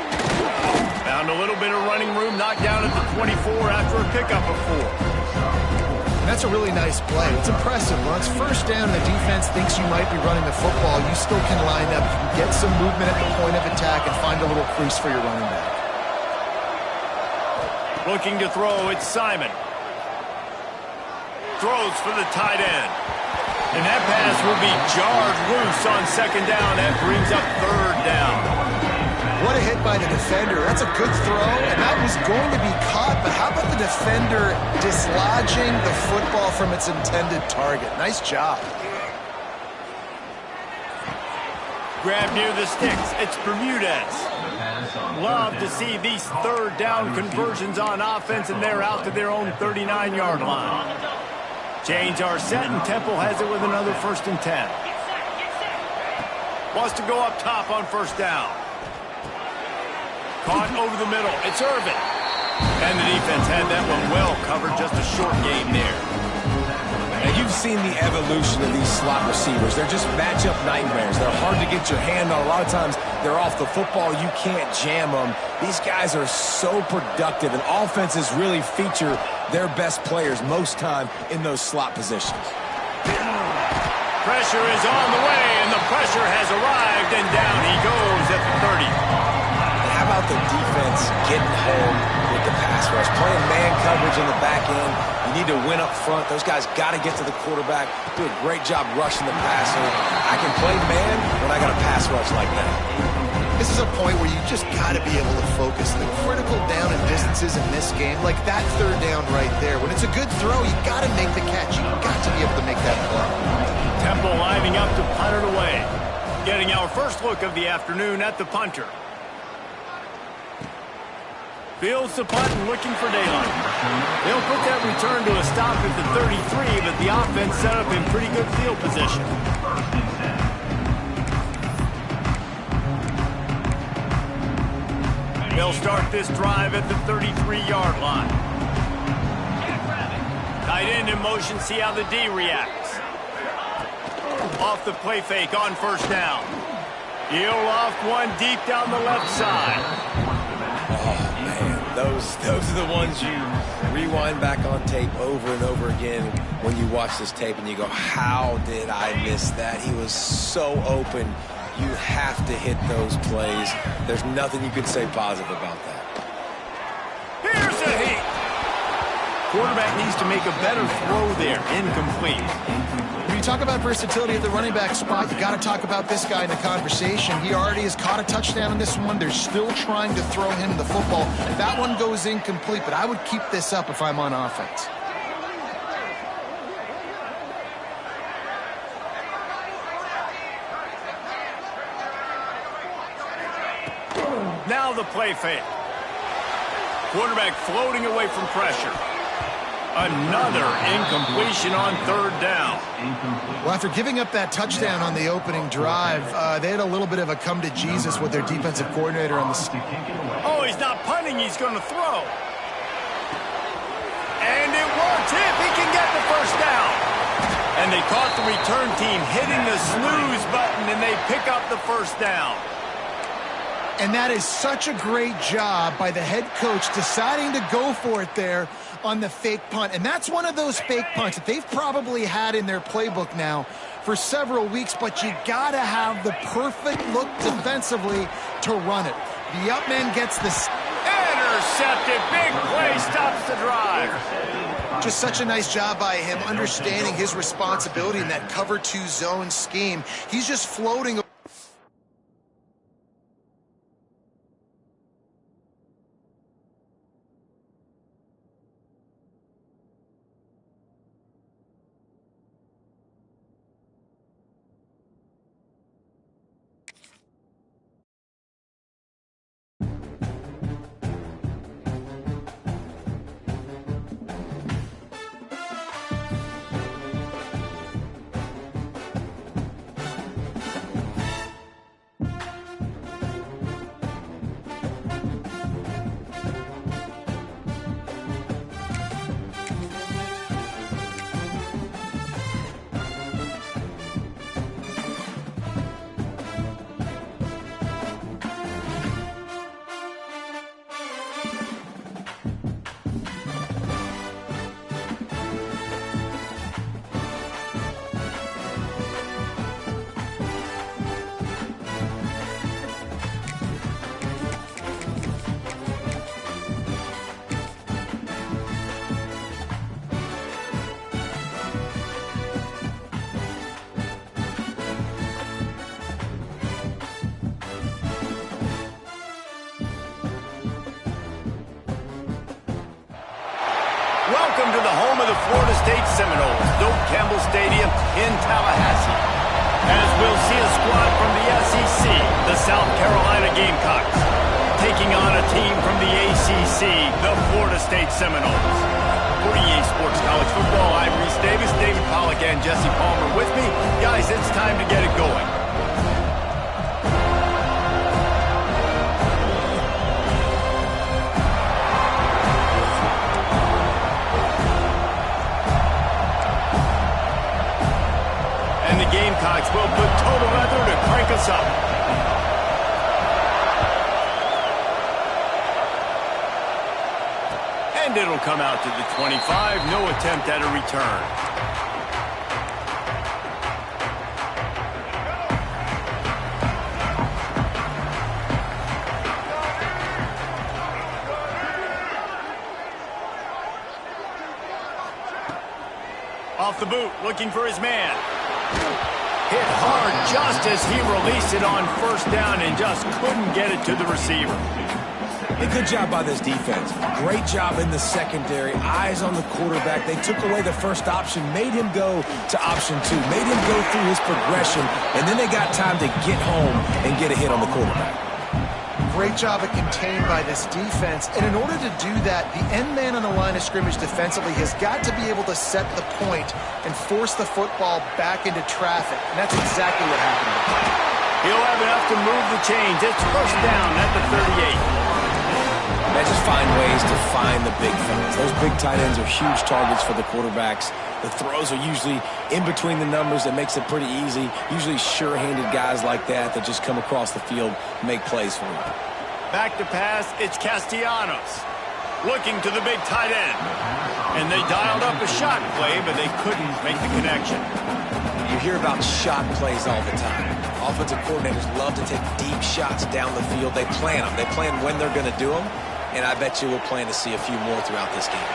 Speaker 1: Found a little bit of running room, knocked down at the 24 after a pickup of 4.
Speaker 2: And that's a really nice play. It's impressive. When it's first down and the defense thinks you might be running the football, you still can line up. You can get some movement at the point of attack and find a little crease for your running back.
Speaker 1: Looking to throw, it's Simon. Throws for the tight end. And that pass will be jarred loose on second down. That brings up third down.
Speaker 2: What a hit by the defender. That's a good throw, and that was going to be caught, but how about the defender dislodging the football from its intended target? Nice job.
Speaker 1: Grab near the sticks. It's Bermudez. Love to see these third down conversions on offense, and they're out to their own 39-yard line. Chains are set, and Temple has it with another 1st and 10. Wants to go up top on first down. Caught over the middle. It's Irvin. And the defense had that one well covered. Just a short game there.
Speaker 3: Now, you've seen the evolution of these slot receivers. They're just matchup nightmares. They're hard to get your hand on. A lot of times, they're off the football. You can't jam them. These guys are so productive, and offenses really feature their best players most time in those slot positions.
Speaker 1: Pressure is on the way, and the pressure has arrived, and down he goes at the 30.
Speaker 3: How about the defense getting home with the pass rush? Playing man coverage in the back end. You need to win up front. Those guys got to get to the quarterback. Do a great job rushing the passer. I can play man when I got a pass rush like that.
Speaker 2: This is a point where you just got to be able to focus. The critical down and distances in this game, like that third down right there. When it's a good throw, you got to make the catch. You got to be able to make that play.
Speaker 1: Temple lining up to punt it away. Getting our first look of the afternoon at the punter. Fields the punt and looking for daylight. They'll put that return to a stop at the 33, but the offense set up in pretty good field position. They'll start this drive at the 33-yard line. Tight end in motion, see how the D reacts. Off the play fake on first down. He'll loft one deep down the left side.
Speaker 3: Oh, man, those are the ones you rewind back on tape over and over again when you watch this tape and you go, how did I miss that? He was so open. You have to hit those plays. There's nothing you can say positive about that.
Speaker 1: He Quarterback needs to make a better throw there. Incomplete.
Speaker 2: When you talk about versatility at the running back spot, you got to talk about this guy in the conversation. He already has caught a touchdown in this one. They're still trying to throw him the football. That one goes incomplete, but I would keep this up if I'm on offense.
Speaker 1: Now the play fake. Quarterback floating away from pressure. Another incompletion on third down.
Speaker 2: Well, after giving up that touchdown on the opening drive, they had a little bit of a come to Jesus with their defensive coordinator on the...
Speaker 1: Oh, he's not punting. He's going to throw. And it works. If he can get the first down. And they caught the return team hitting the snooze button, and they pick up the first down.
Speaker 2: And that is such a great job by the head coach deciding to go for it there on the fake punt. And that's one of those fake punts that they've probably had in their playbook now for several weeks, but you got to have the perfect look defensively to run it. The up man gets this.
Speaker 1: Intercepted. Big play stops the drive.
Speaker 2: Just such a nice job by him understanding his responsibility in that cover 2 zone scheme. He's just floating.
Speaker 1: Welcome to the home of the Florida State Seminoles, Doak Campbell Stadium in Tallahassee. As we'll see a squad from the SEC, the South Carolina Gamecocks, taking on a team from the ACC, the Florida State Seminoles. For EA Sports College Football, I'm Reese Davis, David Pollack, and Jesse Palmer with me. Guys, it's time to get it going. Gamecocks will put total weather to crank us up. And it'll come out to the 25. No attempt at a return. Off the boot, looking for his man. Hit hard just as he released it on first down and just couldn't get it to the receiver.
Speaker 4: A good job by this defense. Great job in the secondary. Eyes on the quarterback. They took away the first option, made him go to option 2, made him go through his progression, and then they got time to get home and get a hit on the quarterback.
Speaker 2: Great job of contained by this defense. And in order to do that, the end man on the line of scrimmage defensively has got to be able to set the point and force the football back into traffic. And that's exactly what happened.
Speaker 1: He'll have enough to move the chains. It's first down at the 38.
Speaker 4: They just find ways to find the big things. Those big tight ends are huge targets for the quarterbacks. The throws are usually in between the numbers. That makes it pretty easy. Usually sure-handed guys like that just come across the field and make plays for them.
Speaker 1: Back to pass, it's Castellanos. Looking to the big tight end. And they dialed up a shot play, but they couldn't make the connection.
Speaker 4: You hear about shot plays all the time. Offensive coordinators love to take deep shots down the field. They plan them. They plan when they're going to do them. And I bet you we'll plan to see a few more throughout this game.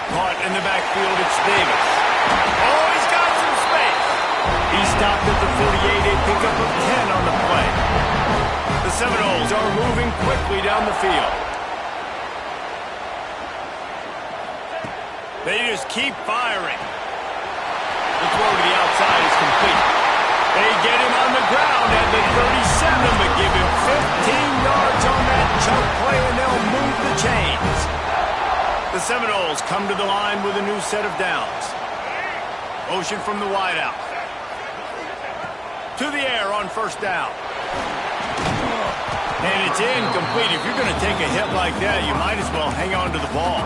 Speaker 1: Caught in the backfield, it's Davis. Oh, he's got some space. He stopped at the 48, a pickup of 10 on the play. The Seminoles are moving quickly down the field. They just keep firing. The throw to the outside is complete. They get him on the ground at the 37, but give him 15 yards on that chunk play, and they'll move the chains. The Seminoles come to the line with a new set of downs. Motion from the wideout. To the air on first down. And it's incomplete. If you're going to take a hit like that, you might as well hang on to the ball.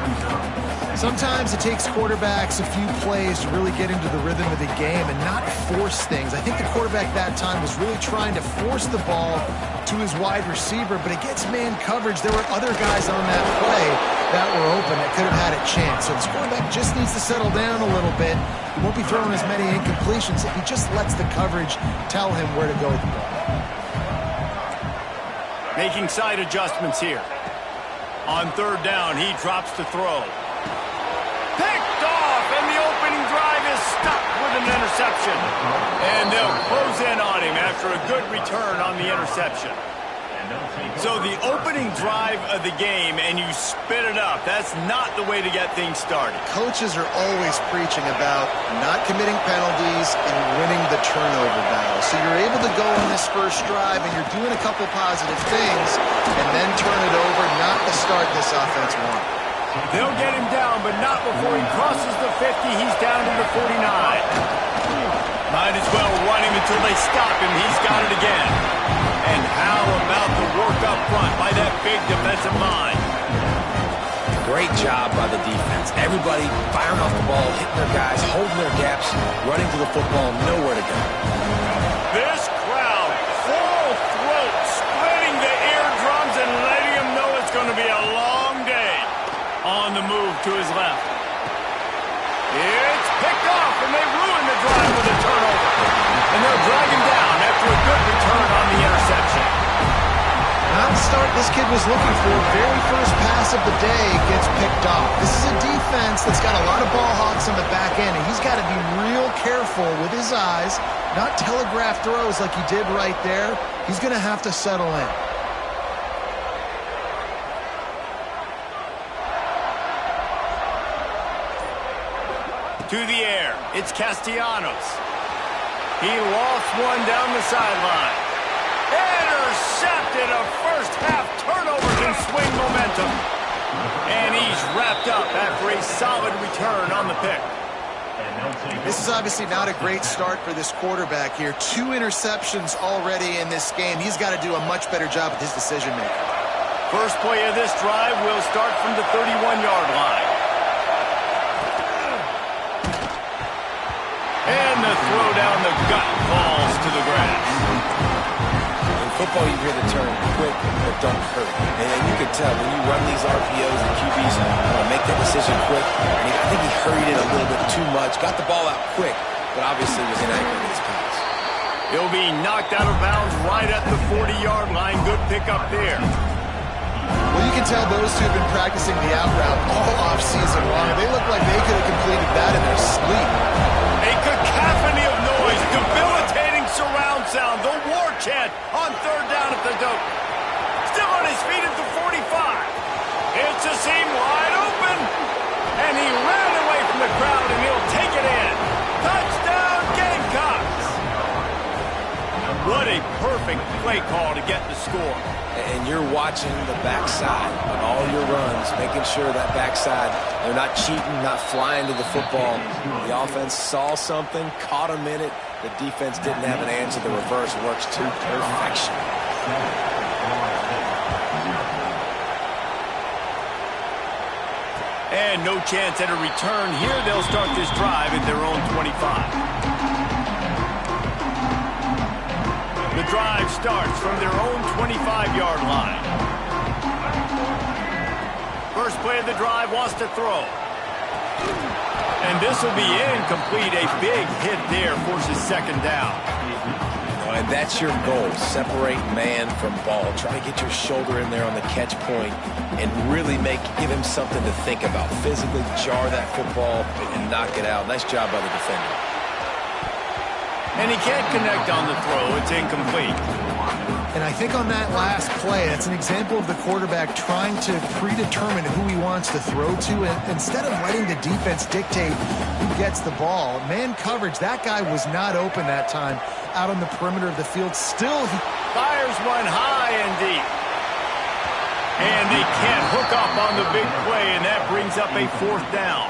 Speaker 2: Sometimes it takes quarterbacks a few plays to really get into the rhythm of the game and not force things. I think the quarterback that time was really trying to force the ball to his wide receiver, but against man coverage, there were other guys on that play that were open that could have had a chance. So this quarterback just needs to settle down a little bit. He won't be throwing as many incompletions if he just lets the coverage tell him where to go with the ball.
Speaker 1: Making side adjustments here. On third down, he drops to throw. Picked off, and the opening drive is stopped with an interception. And they'll close in on him after a good return on the interception. So the opening drive of the game, and you spit it up. That's not the way to get things started.
Speaker 2: Coaches are always preaching about not committing penalties and winning the turnover battle. So you're able to go on this first drive, and you're doing a couple positive things, and then turn it over, not the start this offense wants.
Speaker 1: They'll get him down, but not before he crosses the 50. He's down to the 49. Might as well run him until they stop him. He's got it again. And how about the work up front by that big defensive line?
Speaker 3: Great job by the defense. Everybody firing off the ball, hitting their guys, holding their gaps, running to the football, nowhere to go.
Speaker 1: This crowd, full throat, splitting the eardrums and letting them know it's going to be a long day. On the move to his left. It's picked off, and they ruin the drive with a turnover. And they'll drag him down after a good return on the interception.
Speaker 2: Not the start this kid was looking for. Very first pass of the day gets picked off. This is a defense that's got a lot of ball hawks on the back end, and he's got to be real careful with his eyes, not telegraph throws like he did right there. He's going to have to settle in.
Speaker 1: To the air, it's Castellanos. He lost one down the sideline. Intercepted. A first half turnover can swing momentum. And he's wrapped up after a solid return on the pick.
Speaker 2: This is obviously not a great start for this quarterback here. 2 interceptions already in this game. He's got to do a much better job with his decision-making.
Speaker 1: First play of this drive will start from the 31-yard line. And the throw down the gut falls to the grass.
Speaker 3: In football, you hear the term quick but don't hurt. And you can tell when you run these RPOs, the QBs want to make that decision quick. And I think he hurried it a little bit too much. Got the ball out quick, but obviously was inaccurate in his pass.
Speaker 1: He'll be knocked out of bounds right at the 40-yard line. Good pickup there.
Speaker 2: Well, you can tell those two have been practicing the out route all offseason long. They look like they could have completed that in their sleep.
Speaker 1: A cacophony of noise, debilitating surround sound, the war chant on third down at the dope. Still on his feet at the 45. It's a seam wide open. And he ran away from the crowd, and he'll take it in. Touchdown, Gamecocks. What a perfect play call to get the score.
Speaker 3: And you're watching the backside on all your runs, making sure that backside, they're not cheating, not flying to the football. The offense saw something, caught him in it. The defense didn't have an answer. The reverse works to perfection.
Speaker 1: And no chance at a return here. They'll start this drive at their own 25. The drive starts from their own 25-yard line. First play of the drive wants to throw. And this will be incomplete. A big hit there forces second down.
Speaker 3: And that's your goal. Separate man from ball. Try to get your shoulder in there on the catch point and really give him something to think about. Physically jar that football and knock it out. Nice job by the defender.
Speaker 1: And he can't connect on the throw. It's incomplete.
Speaker 2: And I think on that last play, that's an example of the quarterback trying to predetermine who he wants to throw to, and instead of letting the defense dictate who gets the ball. Man coverage, that guy was not open that time out on the perimeter of the field. Still, he
Speaker 1: fires one high and deep. And they can't hook up on the big play, and that brings up a 4th down.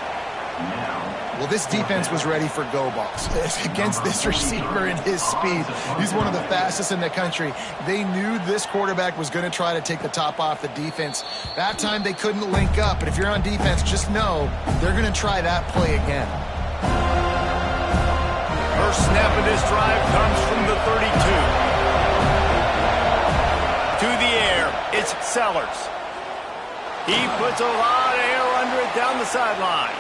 Speaker 2: Well, this defense was ready for go balls against this receiver and his speed. He's one of the fastest in the country. They knew this quarterback was going to try to take the top off the defense. That time they couldn't link up, and if you're on defense, just know they're going to try that play again.
Speaker 1: First snap of this drive comes from the 32. To the air, it's Sellers. He puts a lot of air under it down the sideline.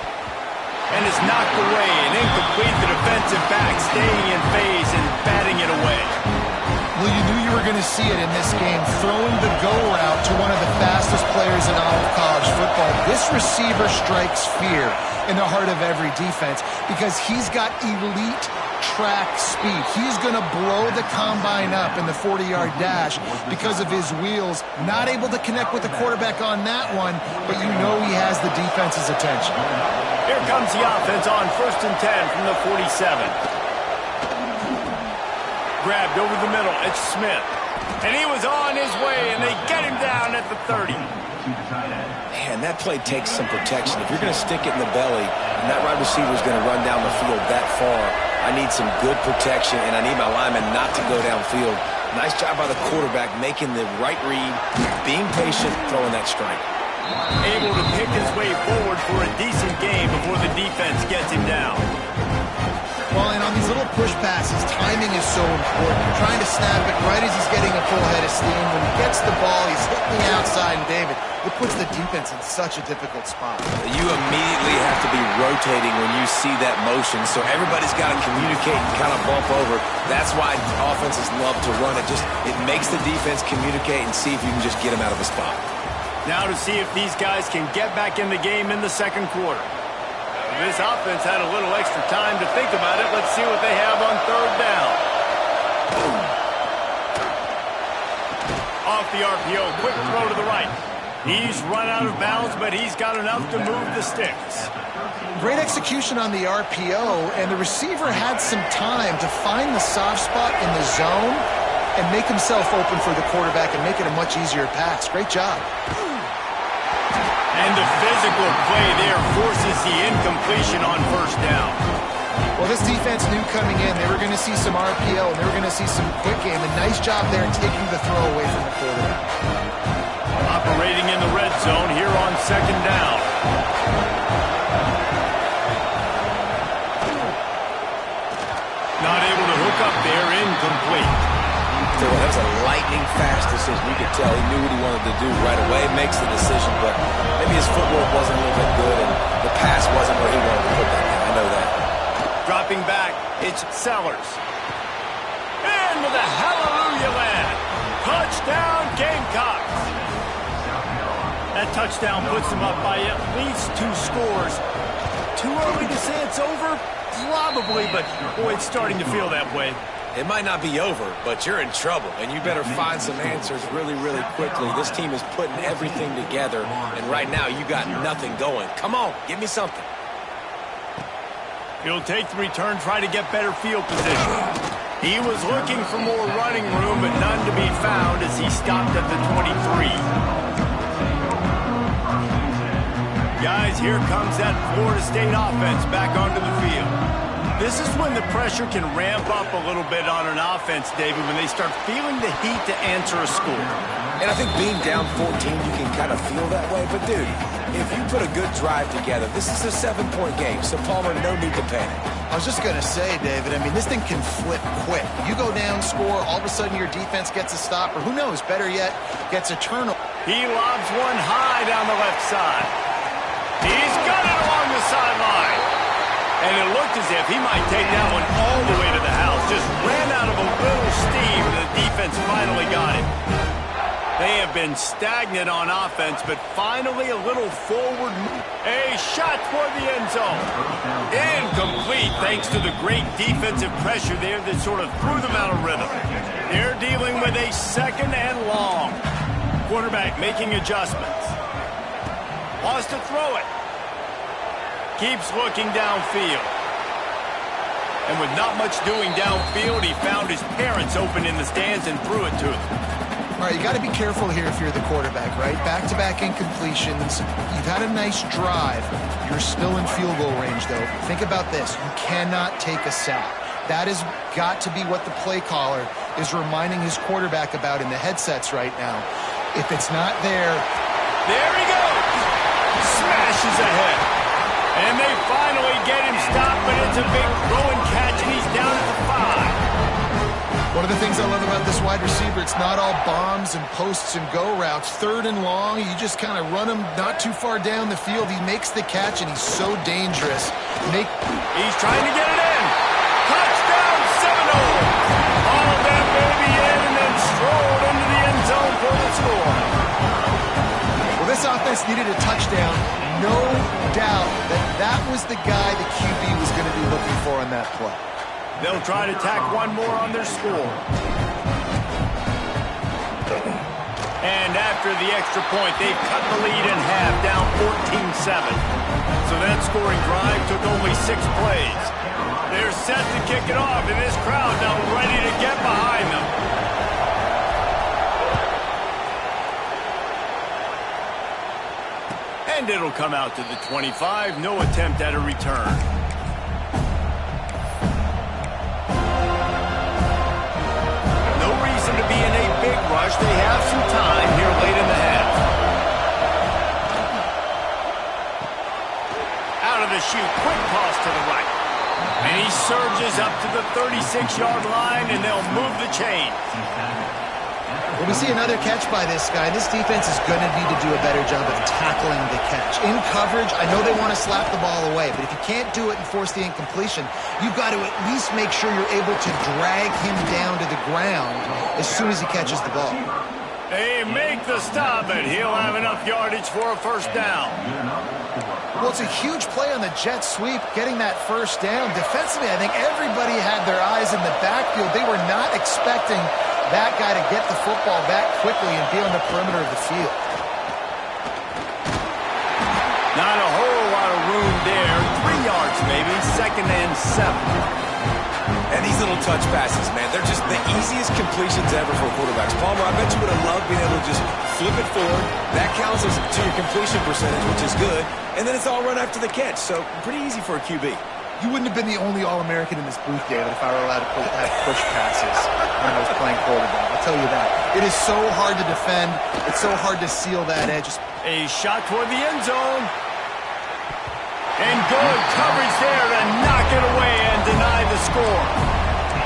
Speaker 1: And is knocked away and incomplete. The defensive back staying in phase and batting it away.
Speaker 2: Well, you knew you were going to see it in this game, throwing the go route to one of the fastest players in all of college football. This receiver strikes fear in the heart of every defense because he's got elite track speed. He's going to blow the combine up in the 40-yard dash because of his wheels. Not able to connect with the quarterback on that one, but you know he has the defense's attention.
Speaker 1: Here comes the offense on 1st and 10 from the 47. Grabbed over the middle. It's Smith. And he was on his way, and they get him down at the 30.
Speaker 3: Man, that play takes some protection. If you're going to stick it in the belly, and that wide receiver is going to run down the field that far, I need some good protection, and I need my lineman not to go downfield. Nice job by the quarterback making the right read, being patient, throwing that strike.
Speaker 1: Able to pick his way forward for a decent game before the defense gets him down.
Speaker 2: Well, and on these little push passes, timing is so important. Trying to snap it right as he's getting a full head of steam. When he gets the ball, he's hitting the outside, and David, it puts the defense in such a difficult spot.
Speaker 3: You immediately have to be rotating when you see that motion, so everybody's got to communicate and kind of bump over. That's why offenses love to run it. It makes the defense communicate and see if you can just get them out of a spot.
Speaker 1: Now to see if these guys can get back in the game in the 2nd quarter. This offense had a little extra time to think about it. Let's see what they have on 3rd down. Off the RPO, quick throw to the right. He's run out of bounds, but he's got enough to move the sticks.
Speaker 2: Great execution on the RPO, and the receiver had some time to find the soft spot in the zone and make himself open for the quarterback and make it a much easier pass. Great job.
Speaker 1: And the physical play there forces the incompletion on 1st down.
Speaker 2: Well, this defense knew coming in they were going to see some RPO and they were going to see some quick game. A nice job there taking the throw away from the quarterback.
Speaker 1: Operating in the red zone here on 2nd down. Not able to hook up there, incomplete.
Speaker 3: That was a lightning-fast decision. You could tell he knew what he wanted to do right away. Makes the decision, but maybe his footwork wasn't a little bit good, and the pass wasn't where he wanted to put that down. I know that.
Speaker 1: Dropping back, it's Sellers. And with a hallelujah land. Touchdown, Gamecocks. That touchdown puts them up by at least 2 scores. Too early to say it's over? Probably, but boy, it's starting to feel that way.
Speaker 3: It might not be over, but you're in trouble, and you better find some answers really, really quickly. This team is putting everything together, and right now you got nothing going. Come on, give me something.
Speaker 1: He'll take the return, try to get better field position. He was looking for more running room, but none to be found as he stopped at the 23. Guys, here comes that Florida State offense back onto the field. This is when the pressure can ramp up a little bit on an offense, David, when they start feeling the heat to answer a score.
Speaker 3: And I think being down 14, you can kind of feel that way. But, dude, if you put a good drive together, this is a 7-point game. So, Palmer, no need to panic.
Speaker 2: I was just going to say, David, I mean, this thing can flip quick. You go down, score, all of a sudden your defense gets a stop, or who knows, better yet, gets a turnover.
Speaker 1: He lobs one high down the left side. He's got it along the sideline. And it looked as if he might take that one all the way to the house. Just ran out of a little steam. defense finally got it. They have been stagnant on offense, but finally a little forward move. A shot toward the end zone. Incomplete thanks to the great defensive pressure there that sort of threw them out of rhythm. They're dealing with a 2nd and long. Quarterback making adjustments. Wants to throw it. Keeps looking downfield. And with not much doing downfield, he found his parents open in the stands and threw it to them.
Speaker 2: All right, you got to be careful here if you're the quarterback, right? Back-to-back incompletions. You've had a nice drive. You're still in field goal range, though. Think about this. You cannot take a sack. That has got to be what the play caller is reminding his quarterback about in the headsets right now. If it's not there...
Speaker 1: There he goes! Smashes ahead. And they finally get him stopped, but it's a big throw and catch, and he's down at the 5.
Speaker 2: One of the things I love about this wide receiver, it's not all bombs and posts and go routes. 3rd and long, you just kind of run him not too far down the field. He makes the catch, and he's so dangerous.
Speaker 1: He's trying to get it in. Touchdown, Seminole. All that baby in and then strolled into the end zone for the score.
Speaker 2: Well, this offense needed a touchdown. No doubt that was the guy the QB was going to be looking for on that play.
Speaker 1: They'll try to tack one more on their score. And after the extra point, they've cut the lead in half, down 14-7. So that scoring drive took only 6 plays. They're set to kick it off, and this crowd now ready to get behind them. And it'll come out to the 25. No attempt at a return. To be in a big rush. They have some time here late in the half. Out of the chute, quick toss to the right. And he surges up to the 36-yard line, and they'll move the chain.
Speaker 2: Well, we see another catch by this guy. This defense is going to need to do a better job of tackling the catch. In coverage, I know they want to slap the ball away, but if you can't do it and force the incompletion, you've got to at least make sure you're able to drag him down to the ground as soon as he catches the ball.
Speaker 1: They make the stop, and he'll have enough yardage for a 1st down.
Speaker 2: Well, it's a huge play on the jet sweep, getting that 1st down. Defensively, I think everybody had their eyes in the backfield. They were not expecting that guy to get the football back quickly and be on the perimeter of the field.
Speaker 1: Not a whole lot of room there. 3 yards maybe, 2nd and 7.
Speaker 4: And these little touch passes, man, they're just the easiest completions ever for quarterbacks. Palmer, I bet you would have loved being able to just flip it forward. That counts as to your completion percentage, which is good. And then it's all run after the catch, so pretty easy for a QB.
Speaker 2: You wouldn't have been the only All-American in this booth, David, if I were allowed to have push passes when I was playing quarterback. I'll tell you that. It is so hard to defend. It's so hard to seal that edge.
Speaker 1: A shot toward the end zone. And good coverage there to knock it away and deny the score.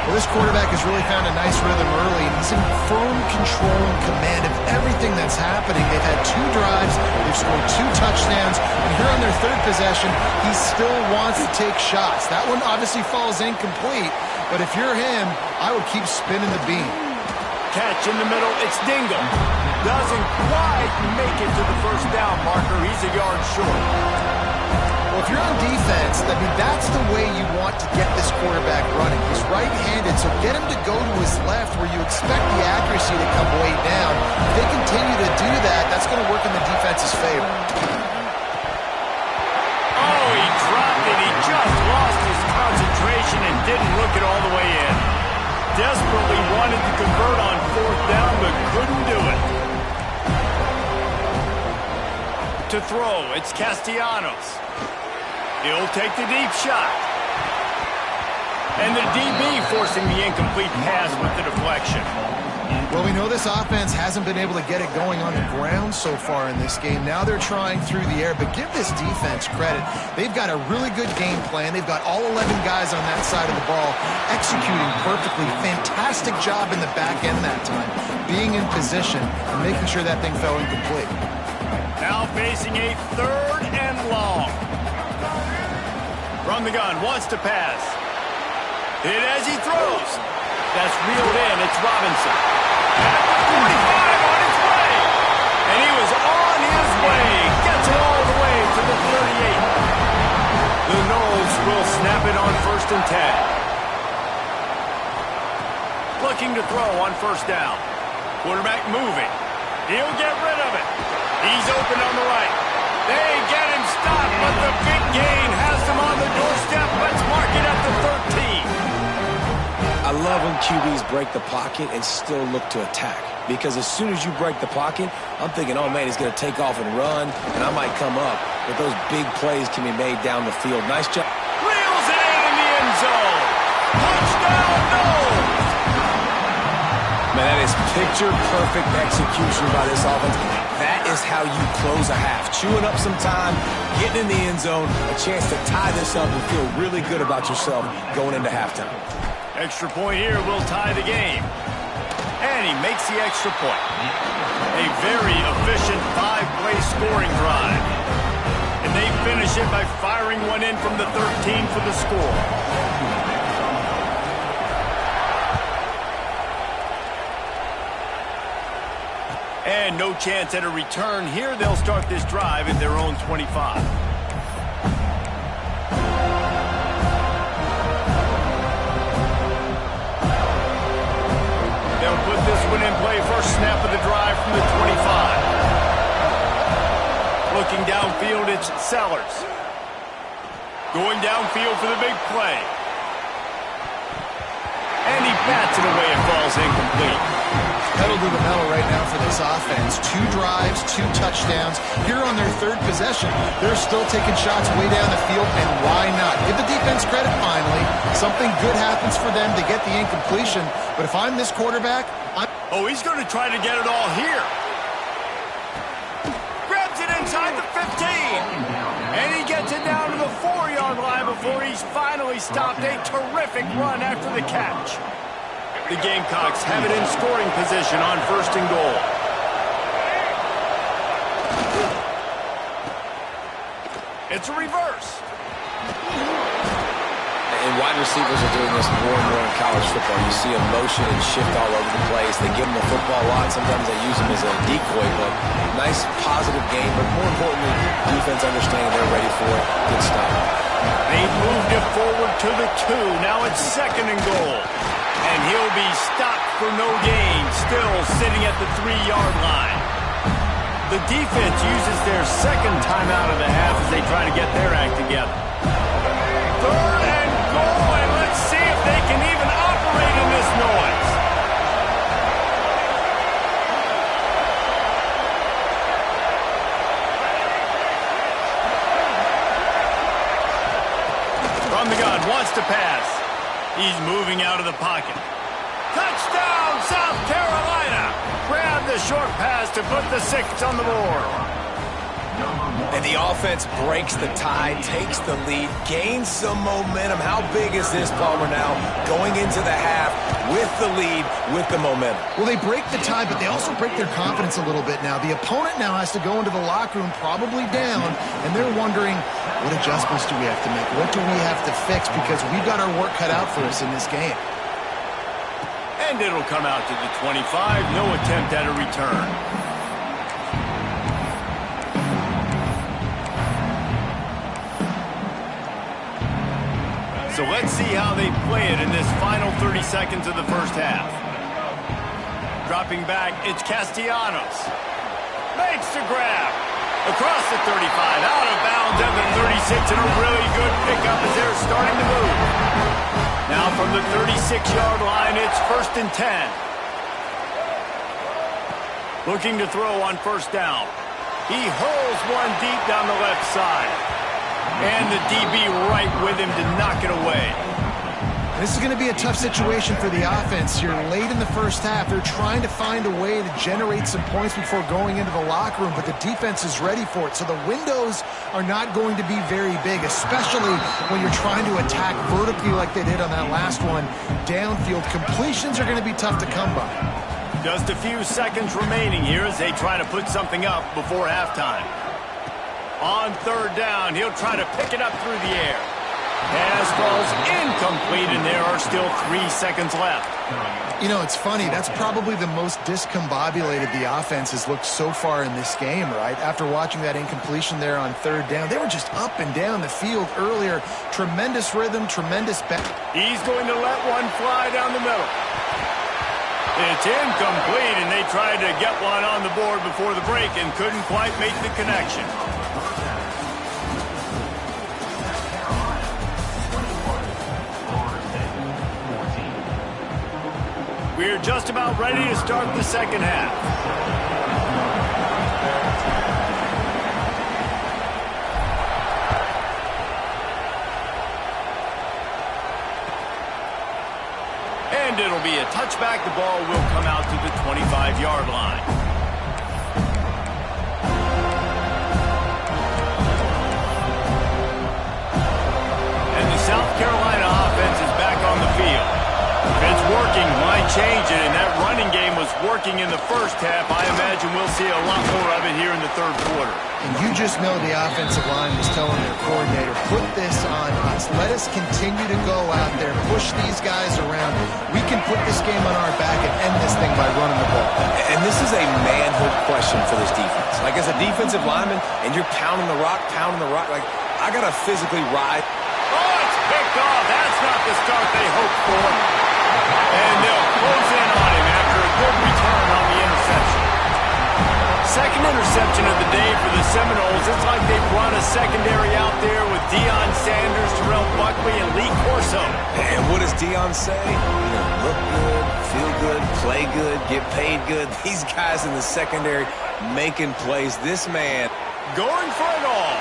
Speaker 2: Well, this quarterback has really found a nice rhythm early, and he's in firm control and command of everything that's happening. They've had 2 drives, they've scored 2 touchdowns, and here on their 3rd possession, he still wants to take shots. That one obviously falls incomplete, but if you're him, I would keep spinning the beam.
Speaker 1: Catch in the middle, it's Dingle. Doesn't quite make it to the 1st down marker. He's a yard short.
Speaker 2: Well, if you're on defense, I mean, that's the way you want to get this quarterback running. He's right-handed, so get him to go to his left where you expect the accuracy to come way down. If they continue to do that, that's going to work in the defense's favor.
Speaker 1: Oh, he dropped it. He just lost his concentration and didn't look it all the way in. Desperately wanted to convert on 4th down, but couldn't do it. To throw, it's Castellanos. He'll take the deep shot. And the DB forcing the incomplete pass with the deflection.
Speaker 2: Well, we know this offense hasn't been able to get it going on the ground so far in this game. Now they're trying through the air, but give this defense credit. They've got a really good game plan. They've got all 11 guys on that side of the ball executing perfectly. Fantastic job in the back end that time, being in position and making sure that thing fell incomplete.
Speaker 1: Now facing a 3rd and long. From the gun, wants to pass. Hit as he throws. That's reeled in. It's Robinson. At the 45 on its way. And he was on his way. Gets it all the way to the 38. The Noles will snap it on 1st and 10. Looking to throw on 1st down. Quarterback moving. He'll get rid of it. He's open on the right. They get him stopped, but the big gain has them on the doorstep. Let's mark it at the 13.
Speaker 3: I love when QBs break the pocket and still look to attack. Because as soon as you break the pocket, I'm thinking, oh, man, he's going to take off and run, and I might come up. But those big plays can be made down the field. Nice job.
Speaker 1: Reels it in the end zone. Touchdown, Noles.
Speaker 3: Man, that is picture-perfect execution by this offense. That is how you close a half. Chewing up some time, getting in the end zone, a chance to tie this up and feel really good about yourself going into halftime.
Speaker 1: Extra point here will tie the game. And he makes the extra point. A very efficient 5-play scoring drive. And they finish it by firing one in from the 13 for the score. And no chance at a return here. They'll start this drive at their own 25. They'll put this one in play. First snap of the drive from the 25. Looking downfield, it's Sellers. Going downfield for the big play. And he bats it away. It falls incomplete.
Speaker 2: Pedal to the metal right now for this offense. 2 drives, 2 touchdowns. Here on their 3rd possession, they're still taking shots way down the field, and why not? Give the defense credit finally. Something good happens for them to get the incompletion, but if I'm this quarterback,
Speaker 1: he's going to try to get it all here. Grabs it inside the 15. And he gets it down to the 4-yard line before he's finally stopped. A terrific run after the catch. The Gamecocks have it in scoring position on 1st and goal. It's a reverse.
Speaker 3: And wide receivers are doing this more and more in college football. You see them motion and shift all over the place. They give them the football a lot. Sometimes they use them as a decoy, but nice positive game. But more importantly, defense understanding they're ready for it. Good stop.
Speaker 1: They moved it forward to the 2. Now it's 2nd and goal. And he'll be stopped for no gain, still sitting at the 3-yard line. The defense uses their 2nd timeout of the half as they try to get their act together. 3rd and goal, and let's see if they can even operate in this noise. From the gun, wants to pass. He's moving out of the pocket. Touchdown, South Carolina! Grab the short pass to put the 6 on the board.
Speaker 3: And the offense breaks the tie, takes the lead, gains some momentum. How big is this, Palmer, now? Going into the half with the lead, with the momentum.
Speaker 2: Well, they break the tie, but they also break their confidence a little bit now. The opponent now has to go into the locker room probably down, and they're wondering, what adjustments do we have to make? What do we have to fix? Because we've got our work cut out for us in this game.
Speaker 1: And it'll come out to the 25. No attempt at a return. So let's see how they play it in this final 30 seconds of the first half. Dropping back, it's Castellanos. Makes the grab. Across the 35, out of bounds at the 36, and a really good pickup as they're starting to move. Now from the 36-yard line, it's 1st and 10. Looking to throw on 1st down. He hurls one deep down the left side. And the DB right with him to knock it away.
Speaker 2: This is going to be a tough situation for the offense here. Late in the first half, they're trying to find a way to generate some points before going into the locker room, but the defense is ready for it. So the windows are not going to be very big, especially when you're trying to attack vertically like they did on that last one. Downfield completions are going to be tough to come by.
Speaker 1: Just a few seconds remaining here as they try to put something up before halftime. On 3rd down, he'll try to pick it up through the air. Pass falls incomplete, and there are still 3 seconds left.
Speaker 2: You know, it's funny. That's probably the most discombobulated the offense has looked so far in this game, right? After watching that incompletion there on 3rd down, they were just up and down the field earlier. Tremendous rhythm, tremendous back.
Speaker 1: He's going to let one fly down the middle. It's incomplete, and they tried to get one on the board before the break and couldn't quite make the connection. We're just about ready to start the second half. And it'll be a touchback. The ball will come out to the 25-yard line. And the South Carolina offense is back on the field. If it's working, why change it? And that running game was working in the first half. I imagine we'll see a lot more of it here in the 3rd quarter.
Speaker 2: And you just know the offensive line was telling their coordinator, put this on us. Let us continue to go out there, push these guys around. We can put this game on our back and end this thing by running the ball.
Speaker 3: And this is a manhood question for this defense. Like, as a defensive lineman, and you're pounding the rock, like, I got to physically ride.
Speaker 1: Oh, it's picked off. That's not the start they hoped for. And they'll close in on him after a good return on the interception. Second interception of the day for the Seminoles. It's like they brought a secondary out there with Deion Sanders, Terrell Buckley, and Lee Corso.
Speaker 3: And what does Deion say? You know, look good, feel good, play good, get paid good. These guys in the secondary making plays. This man
Speaker 1: going for it all.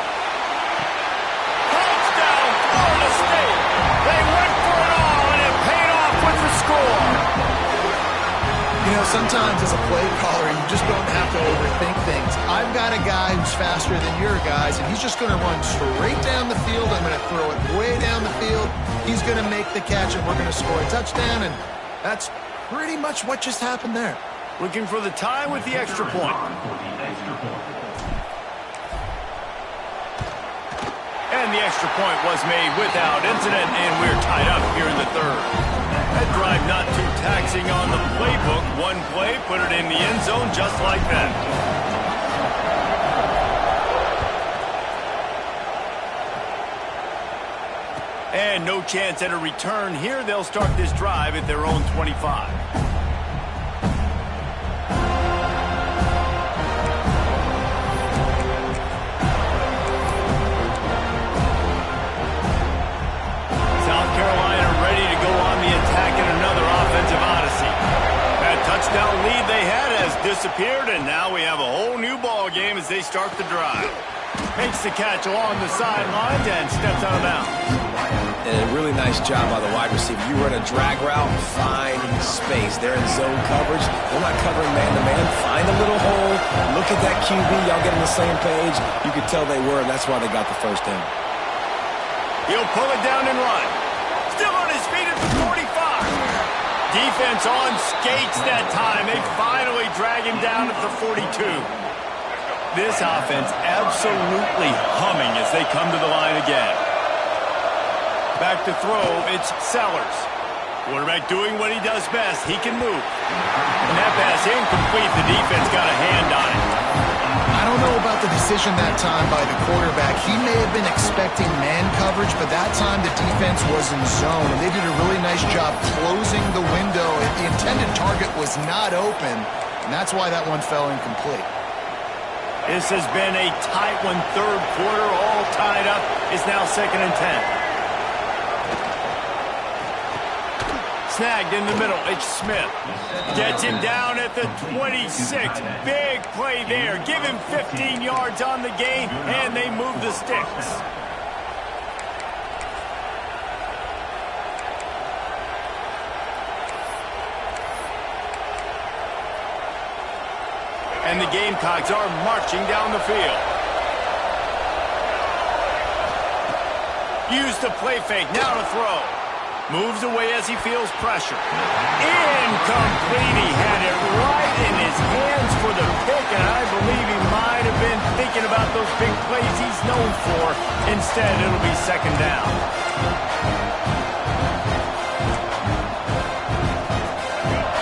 Speaker 1: Touchdown, Florida State. They went for it all, and it paid off with the score.
Speaker 2: You know, sometimes as a play caller, you just don't have to overthink things. I've got a guy who's faster than your guys, and he's just going to run straight down the field. I'm going to throw it way down the field. He's going to make the catch, and we're going to score a touchdown, and that's pretty much what just happened there.
Speaker 1: Looking for the tie with the extra point. And the extra point was made without incident, and we're tied up here in the 3rd. That drive not too taxing on the playbook. One play, put it in the end zone just like that. And no chance at a return here. They'll start this drive at their own 25. Touchdown lead they had has disappeared, and now we have a whole new ball game as they start the drive. Makes the catch along the sidelines and steps out of bounds.
Speaker 3: And a really nice job by the wide receiver. You run a drag route, find space. They're in zone coverage. They're not covering man-to-man. Find a little hole. Look at that QB. Y'all get on the same page. You could tell they were, and that's why they got the first down.
Speaker 1: He'll pull it down and run. Still on his feet at the 45. Defense on skates that time. They finally drag him down at the 42. This offense absolutely humming as they come to the line again. Back to throw, it's Sellers. Quarterback doing what he does best. He can move. And that pass incomplete. The defense got a hand on it.
Speaker 2: I don't know about the decision that time by the quarterback. He may have been expecting man coverage, but that time the defense was in zone, and they did a really nice job closing the window. The intended target was not open, and that's why that one fell incomplete.
Speaker 1: This has been a tight one, 3rd quarter, all tied up. It's now 2nd and 10. Snagged in the middle, it's Smith. Gets him down at the 26. Big play there. Give him 15 yards on the gain, and they move the sticks. And the Gamecocks are marching down the field. Use the play fake, now to throw. Moves away as he feels pressure. Incomplete. He had it right in his hands for the pick, and I believe he might have been thinking about those big plays he's known for. Instead, it'll be second down.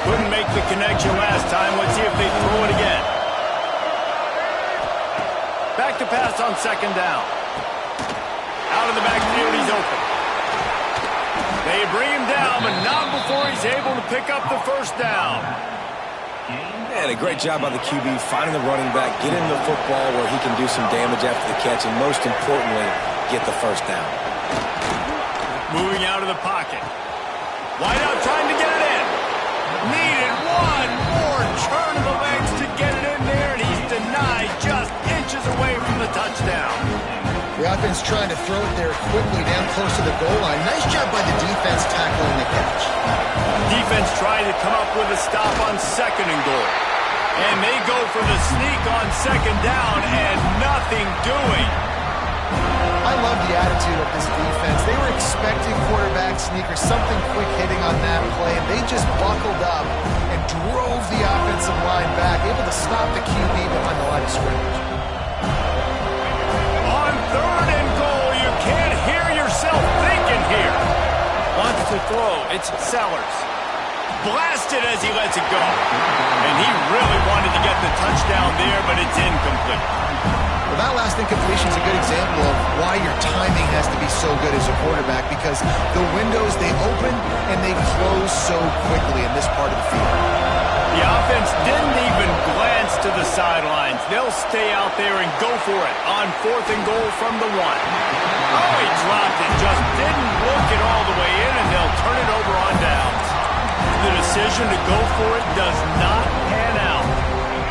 Speaker 1: Couldn't make the connection last time. Let's see if they throw it again. Back to pass on second down. Out of the backfield, he's open. They bring him down, but not before he's able to pick up the first down.
Speaker 4: And a great job by the QB finding the running back, getting the football where he can do some damage after the catch, and most importantly, get the first down.
Speaker 1: Moving out of the pocket. Wide out trying to get it in. Needed one more turn of the legs to get it in there, and he's denied just inches away from the touchdown.
Speaker 2: The offense trying to throw it there quickly down close to the goal line. Nice job by the defense tackling the catch.
Speaker 1: Defense trying to come up with a stop on second and goal. And they go for the sneak on second down and nothing doing.
Speaker 2: I love the attitude of this defense. They were expecting quarterback sneak or something quick hitting on that play, and they just buckled up and drove the offensive line back, able to stop the QB behind the line of scrimmage.
Speaker 1: On third and goal, you can't hear yourself thinking here. Wants to throw. It's Sellers. Blasted as he lets it go. And he really wanted to get the touchdown there, but it's incomplete.
Speaker 2: Well, that last incompletion is a good example of why your timing has to be so good as a quarterback, because the windows, they open and they close so quickly in this part of the field.
Speaker 1: The offense didn't even glance to the sidelines. They'll stay out there and go for it on fourth and goal from the one. Oh, he dropped it. Just didn't look it all the way in, and they'll turn it over on downs. The decision to go for it does not pan out.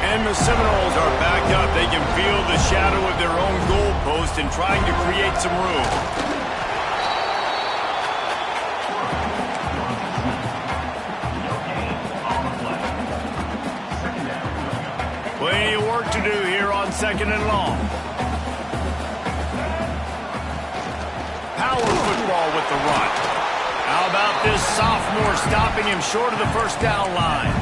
Speaker 1: And the Seminoles are backed up. They can feel the shadow of their own goalpost and trying to create some room. Plenty of work to do here on second and long. Power football with the run. How about this sophomore stopping him short of the first down line?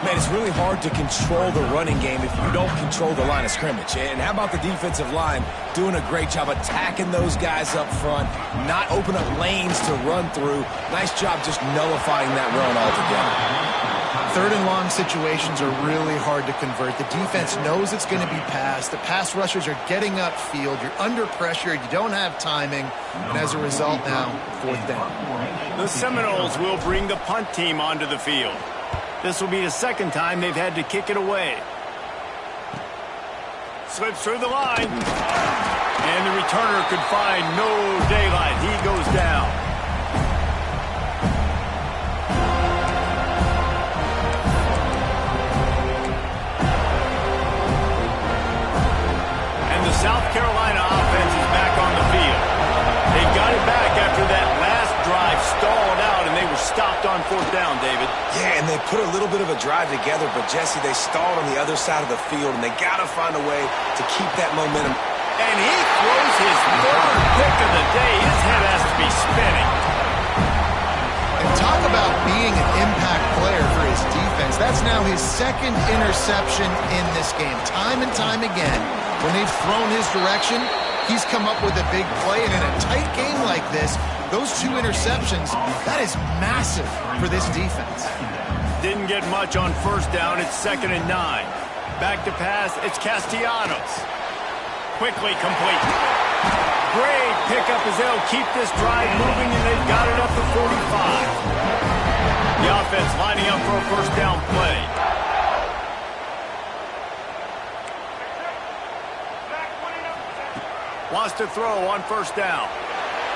Speaker 4: Man, it's really hard to control the running game if you don't control the line of scrimmage. And how about the defensive line doing a great job attacking those guys up front, not open up lanes to run through. Nice job just nullifying that run altogether.
Speaker 2: Third and long situations are really hard to convert. The defense knows it's going to be passed. The pass rushers are getting upfield. You're under pressure. You don't have timing. And as a result now, fourth down.
Speaker 1: The Seminoles will bring the punt team onto the field. This will be the second time they've had to kick it away. Slips through the line. And the returner could find no daylight. He goes down. And the South Carolina offense is back on the field. They got it back after that last drive stalled out, and they were stopped on fourth down, David.
Speaker 3: Yeah, and they put a little bit of a drive together, but, Jesse, they stalled on the other side of the field, and they got to find a way to keep that momentum.
Speaker 1: And he throws his third pick of the day. His head has to be spinning.
Speaker 2: And talk about being an impact player for his defense. That's now his second interception in this game. Time and time again, when they've thrown his direction, he's come up with a big play. And in a tight game like this, those two interceptions, that is massive for this defense.
Speaker 1: Didn't get much on first down. It's 2nd and 9. Back to pass. It's Castellanos. Quickly complete. Great pickup as they'll keep this drive moving, and they've got it up to 45. The offense lining up for a first down play. Wants to throw on first down.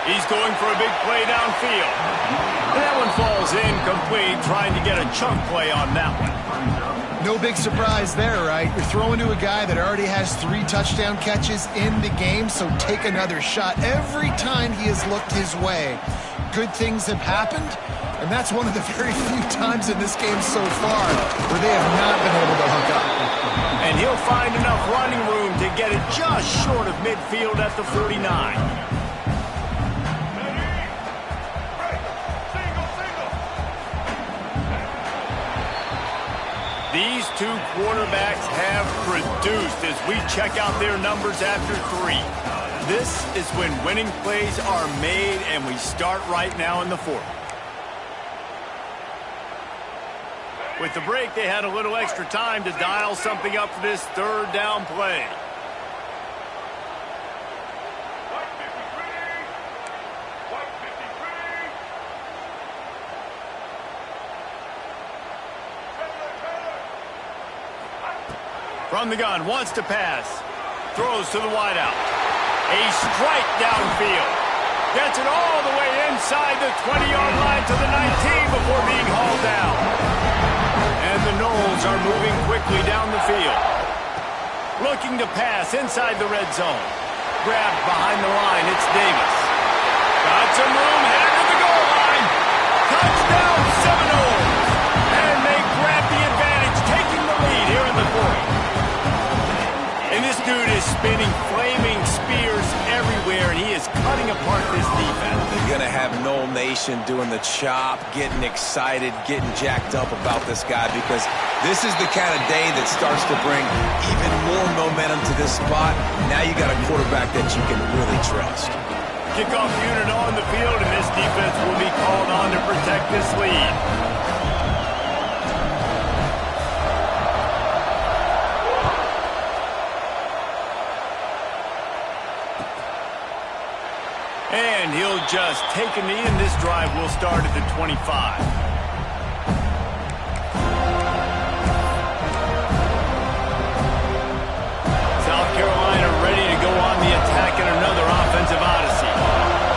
Speaker 1: He's going for a big play downfield. That one falls incomplete, trying to get a chunk play on that one.
Speaker 2: No big surprise there, right? You're throwing to a guy that already has 3 touchdown catches in the game, so take another shot. Every time he has looked his way, good things have happened, and that's one of the very few times in this game so far where they have not been able to hook up.
Speaker 1: And he'll find enough running room to get it just short of midfield at the 49. These two quarterbacks have produced as we check out their numbers after 3. This is when winning plays are made, and we start right now in the 4th. With the break, they had a little extra time to dial something up for this 3rd down play. From the gun, wants to pass. Throws to the wideout. A strike downfield. Gets it all the way inside the 20-yard line to the 19 before being hauled down. And the Knowles are moving quickly down the field. Looking to pass inside the red zone. Grabbed behind the line, it's Davis. Got some room, headed to the goal line. Touchdown Seminoles. And they grab the advantage, taking the lead here in the 4th. And this dude is spinning flaming spears everywhere, and he is cutting apart this defense.
Speaker 3: You're going to have Knoll Nation doing the chop, getting excited, getting jacked up about this guy, because this is the kind of day that starts to bring even more momentum to this spot. Now you got a quarterback that you can really trust.
Speaker 1: Kickoff unit on the field, and this defense will be called on to protect this lead. And he'll just take a knee, and this drive will start at the 25. South Carolina ready to go on the attack in another offensive odyssey.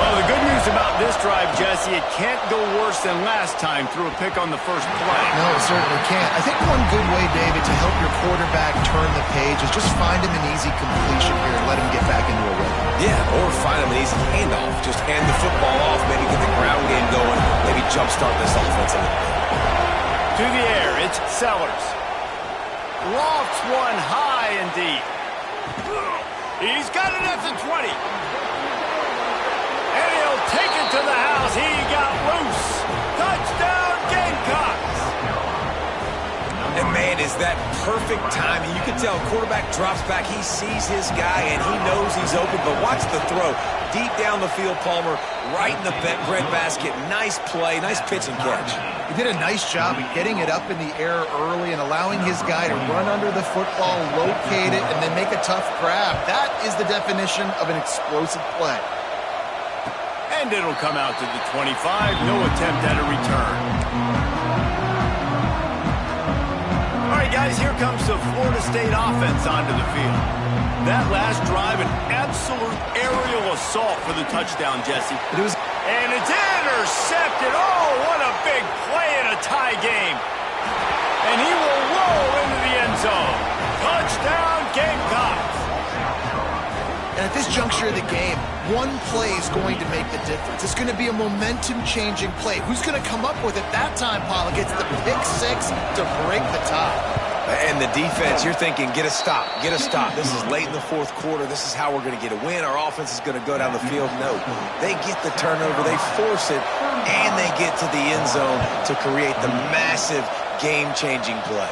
Speaker 1: Well, the good news about this drive, Jesse, it can't go worse than last time through a pick on the first play.
Speaker 2: No, it certainly can't. I think one good way, David, to help your quarterback turn the page is just find him an easy completion here and let him get back into a rhythm.
Speaker 3: Yeah, or find him an easy handoff. Just hand the football off, maybe get the ground game going, maybe jumpstart this offense a little bit.
Speaker 1: To the air, it's Sellers. Lofts one high and deep. He's got it at the 20. And he'll take it to the house. He got loose. Touchdown, Gamecocks.
Speaker 3: And, man, is that perfect timing. You can tell quarterback drops back. He sees his guy, and he knows he's open. But watch the throw. Deep down the field, Palmer, right in the breadbasket. Nice play, nice pitch and catch.
Speaker 2: He did a nice job of getting it up in the air early and allowing his guy to run under the football, locate it, and then make a tough grab. That is the definition of an explosive play.
Speaker 1: And it'll come out to the 25. No attempt at a return. All right, guys, here comes the Florida State offense onto the field. That last drive, an absolute aerial assault for the touchdown, Jesse. And it's intercepted. Oh, what a big play in a tie game. And he will roll into the end zone. Touchdown, Gamecocks.
Speaker 2: And at this juncture of the game, one play is going to make the difference. It's going to be a momentum-changing play. Who's going to come up with it that time, Paul? It gets the pick six to break the tie.
Speaker 3: And the defense, you're thinking, get a stop, get a stop. This is late in the 4th quarter. This is how we're going to get a win. Our offense is going to go down the field. No, they get the turnover, they force it, and they get to the end zone to create the massive game-changing play.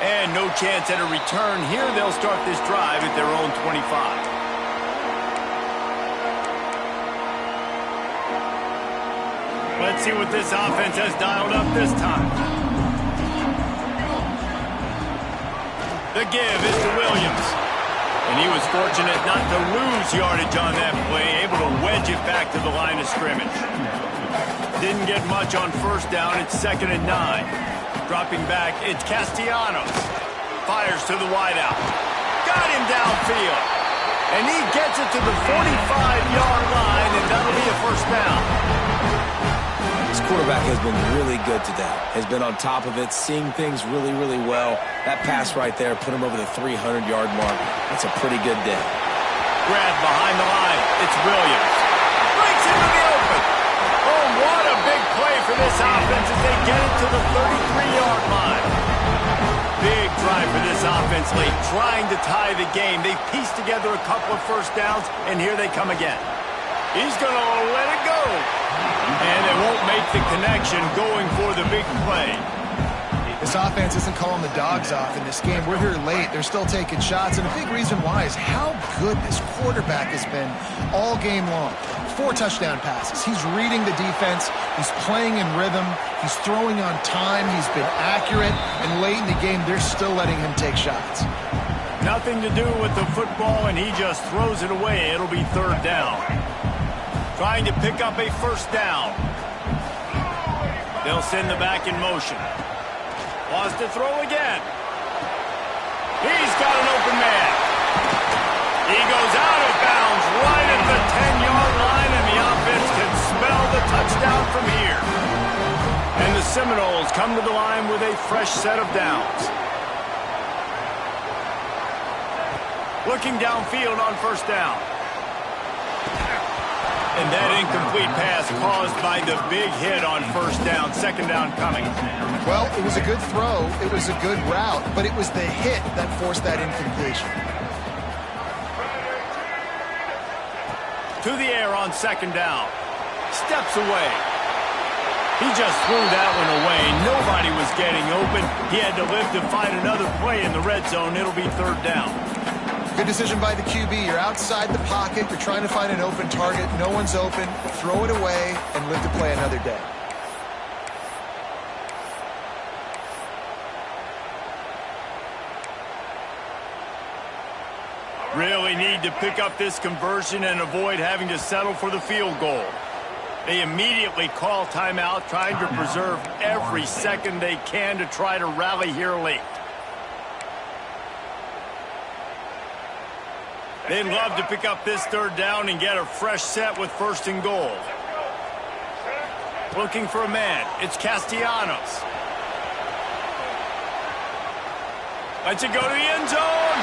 Speaker 1: And no chance at a return here. They'll start this drive at their own 25. Let's see what this offense has dialed up this time. The give is to Williams. And he was fortunate not to lose yardage on that play, able to wedge it back to the line of scrimmage. Didn't get much on first down. It's 2nd and 9. Dropping back, it's Castellanos. Fires to the wideout. Got him downfield. And he gets it to the 45-yard line, and that'll be a first down.
Speaker 3: This quarterback has been really good today. Has been on top of it, seeing things really, really well. That pass right there put him over the 300-yard mark. That's a pretty good day.
Speaker 1: Grabbed behind the line. It's Williams. Breaks into the open. Oh, what a big play for this offense as they get it to the 33-yard line. Big drive for this offense late, trying to tie the game. They pieced together a couple of first downs, and here they come again. He's going to let it go. And they won't make the connection going for the big play.
Speaker 2: This offense isn't calling the dogs off in this game. We're here late. They're still taking shots, and a big reason why is how good this quarterback has been all game long. 4 touchdown passes. He's reading the defense. He's playing in rhythm. He's throwing on time. He's been accurate, and late in the game, they're still letting him take shots.
Speaker 1: Nothing to do with the football, and he just throws it away. It'll be 3rd down. Trying to pick up a 1st down. They'll send the back in motion. Wants to throw again. He's got an open man. He goes out of bounds right at the 10-yard line, and the offense can smell the touchdown from here. And the Seminoles come to the line with a fresh set of downs. Looking downfield on 1st down. And that incomplete pass caused by the big hit on 1st down. 2nd down coming.
Speaker 2: Well, it was a good throw. It was a good route, but it was the hit that forced that incompletion.
Speaker 1: To the air on 2nd down. Steps away. He just threw that one away. Nobody was getting open. He had to live to find another play in the red zone. It'll be 3rd down.
Speaker 2: Good decision by the QB. You're outside the pocket. You're trying to find an open target. No one's open. Throw it away and live to play another day.
Speaker 1: Really need to pick up this conversion and avoid having to settle for the field goal. They immediately call timeout, trying to preserve every second they can to try to rally here late. They'd love to pick up this 3rd down and get a fresh set with 1st and goal. Looking for a man. It's Castellanos. Lets it go to the end zone.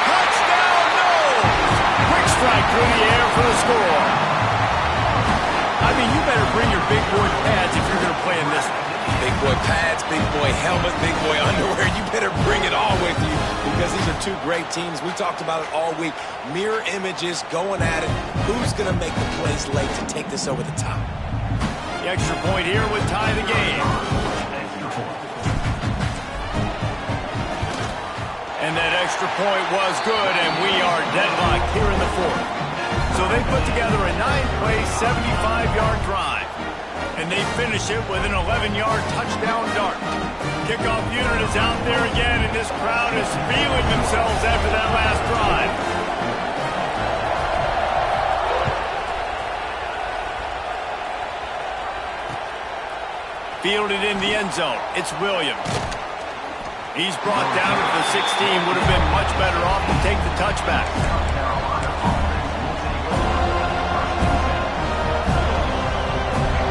Speaker 1: Touchdown, no! Quick strike through the air for the score. I mean, you better bring your big boy pads if you're going to play in this one.
Speaker 3: Big boy pads, big boy helmet, big boy underwear. You better bring it all with you because these are 2 great teams. We talked about it all week. Mirror images going at it. Who's going to make the plays late to take this over the top?
Speaker 1: The extra point here would tie the game. And that extra point was good, and we are deadlocked here in the 4th. So they put together a 9-play, 75-yard drive. And they finish it with an 11-yard touchdown dart. Kickoff unit is out there again, and this crowd is feeling themselves after that last drive. Fielded in the end zone. It's Williams. He's brought down at the 16. Would have been much better off to take the touchback.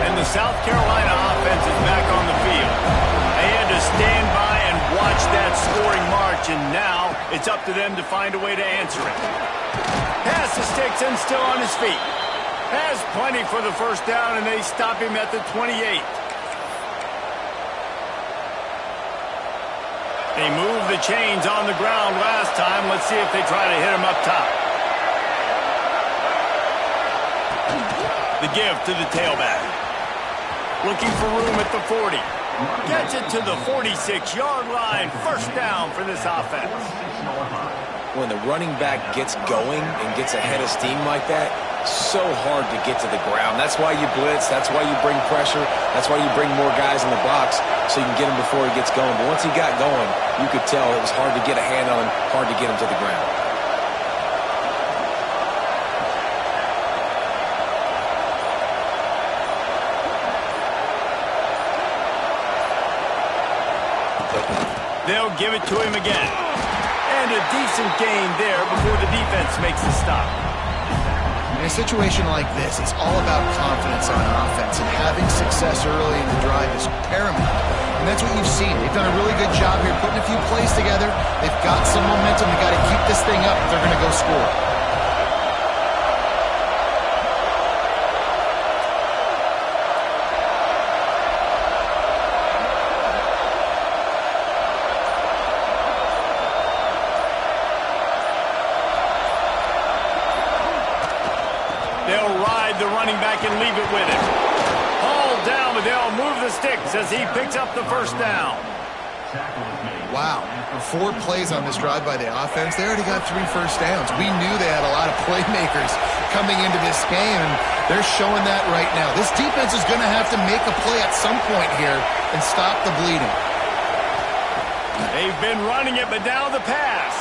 Speaker 1: And the South Carolina offense is back on the field. They had to stand by and watch that scoring march, and now it's up to them to find a way to answer it. Pass the sticks and still on his feet. Has plenty for the 1st down, and they stop him at the 28. They moved the chains on the ground last time. Let's see if they try to hit him up top. The give to the tailback. Looking for room at the 40. Gets it to the 46-yard line. 1st down for this offense.
Speaker 3: When the running back gets going and gets ahead of steam like that, so hard to get to the ground. That's why you blitz. That's why you bring pressure. That's why you bring more guys in the box so you can get him before he gets going. But once he got going, you could tell it was hard to get a hand on him, hard to get him to the ground.
Speaker 1: They'll give it to him again. And a decent gain there before the defense makes the stop.
Speaker 2: In a situation like this, it's all about confidence on offense, and having success early in the drive is paramount. And that's what you've seen. They've done a really good job here putting a few plays together. They've got some momentum. They've got to keep this thing up if they're going to go score.
Speaker 1: They'll ride the running back and leave it with him. Hauled down, but they'll move the sticks as he picks up the 1st down.
Speaker 5: Tackle is made.
Speaker 2: Wow, 4 plays on this drive by the offense. They already got 3 first downs. We knew they had a lot of playmakers coming into this game, and they're showing that right now. This defense is going to have to make a play at some point here and stop the bleeding.
Speaker 1: They've been running it, but now the pass.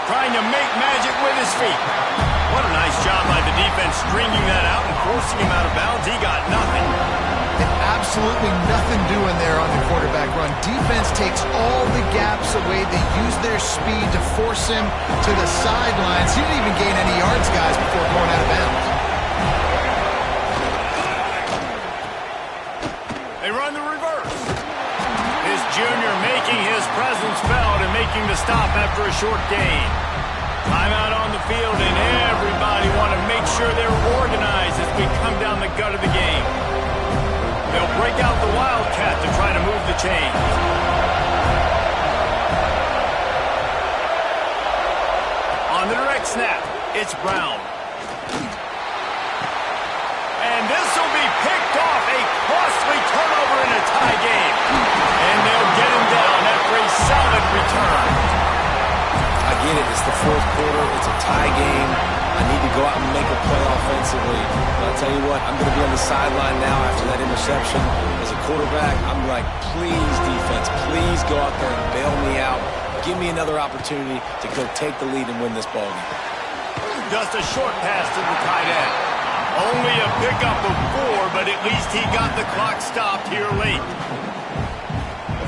Speaker 1: Trying to make magic with his feet. What a nice job by the defense stringing that out and forcing him out of bounds. He got nothing.
Speaker 2: And absolutely nothing doing there on the quarterback run. Defense takes all the gaps away. They use their speed to force him to the sidelines. He didn't even gain any yards, guys, before going out of bounds.
Speaker 1: They run the reverse. His junior making his presence felt and making the stop after a short gain. Timeout on the field, and everybody want to make sure they're organized as we come down the gut of the game. They'll break out the Wildcat to try to move the chains. On the direct snap, it's Brown. And this will be picked off, a costly turnover in a tie game. And they'll get him down after a solid return.
Speaker 4: I get it. It's the fourth quarter. It's a tie game. I need to go out and make a play offensively. But I'll tell you what, I'm going to be on the sideline now after that interception. As a quarterback, I'm like, please, defense, please go out there and bail me out. Give me another opportunity to go take the lead and win this ballgame.
Speaker 1: Just a short pass to the tight end. Only a pickup of 4, but at least he got the clock stopped here late.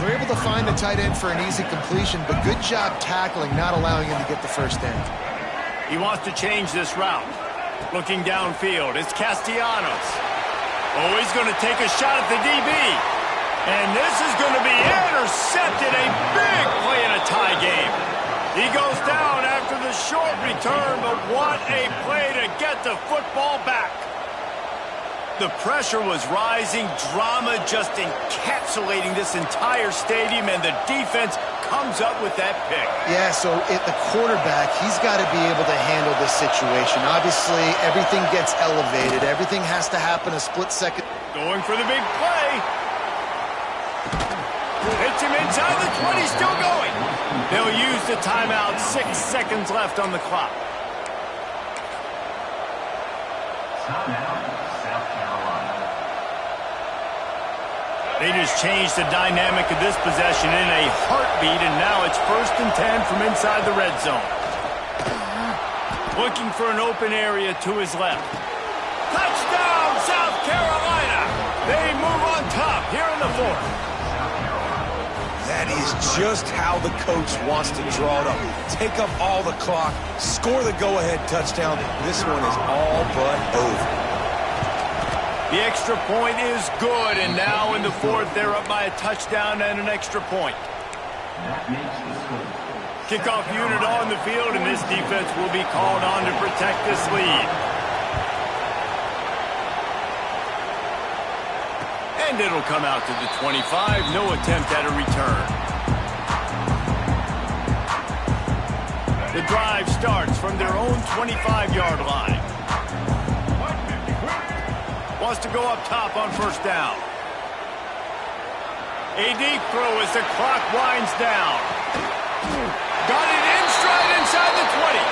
Speaker 2: They're able to find the tight end for an easy completion, but good job tackling, not allowing him to get the first down.
Speaker 1: He wants to change this route. Looking downfield, it's Castellanos. Oh, he's going to take a shot at the DB. And this is going to be intercepted. A big play in a tie game. He goes down after the short return, but what a play to get the football back. The pressure was rising, drama just encapsulating this entire stadium, and the defense comes up with that pick.
Speaker 2: Yeah, so the quarterback, he's got to be able to handle this situation. Obviously, everything gets elevated. Everything has to happen a split second.
Speaker 1: Going for the big play. Hits him inside the 20, still going. They'll use the timeout, 6 seconds left on the clock.
Speaker 5: Timeout, South Carolina.
Speaker 1: They just changed the dynamic of this possession in a heartbeat, and now it's 1st and 10 from inside the red zone. Looking for an open area to his left. Touchdown, South Carolina! They move on top here in the 4th.
Speaker 4: That is just how the coach wants to draw it up. Take up all the clock, score the go-ahead touchdown. This one is all but over.
Speaker 1: The extra point is good, and now in the 4th, they're up by a touchdown and an extra point.
Speaker 5: That makes the score.
Speaker 1: Kickoff unit on the field, and this defense will be called on to protect this lead. And it'll come out to the 25. No attempt at a return. The drive starts from their own 25-yard line. Wants to go up top on 1st down. A deep throw as the clock winds down. Got it in stride inside the 20.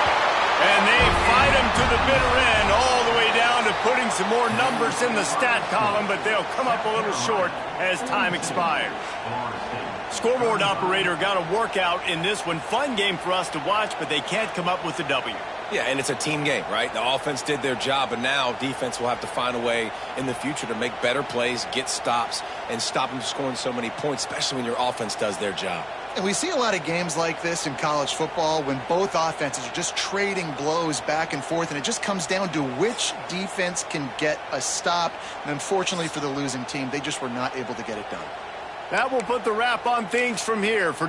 Speaker 1: And they fight him to the bitter end, all the way down to putting some more numbers in the stat column, but they'll come up a little short as time expires. Scoreboard operator got a workout in this one. Fun game for us to watch, but they can't come up with the W.
Speaker 4: Yeah, and it's a team game, right? The offense did their job, and now defense will have to find a way in the future to make better plays, get stops, and stop them from scoring so many points, especially when your offense does their job.
Speaker 2: And we see a lot of games like this in college football when both offenses are just trading blows back and forth, and it just comes down to which defense can get a stop. And unfortunately for the losing team, they just were not able to get it done.
Speaker 1: That will put the wrap on things from here. For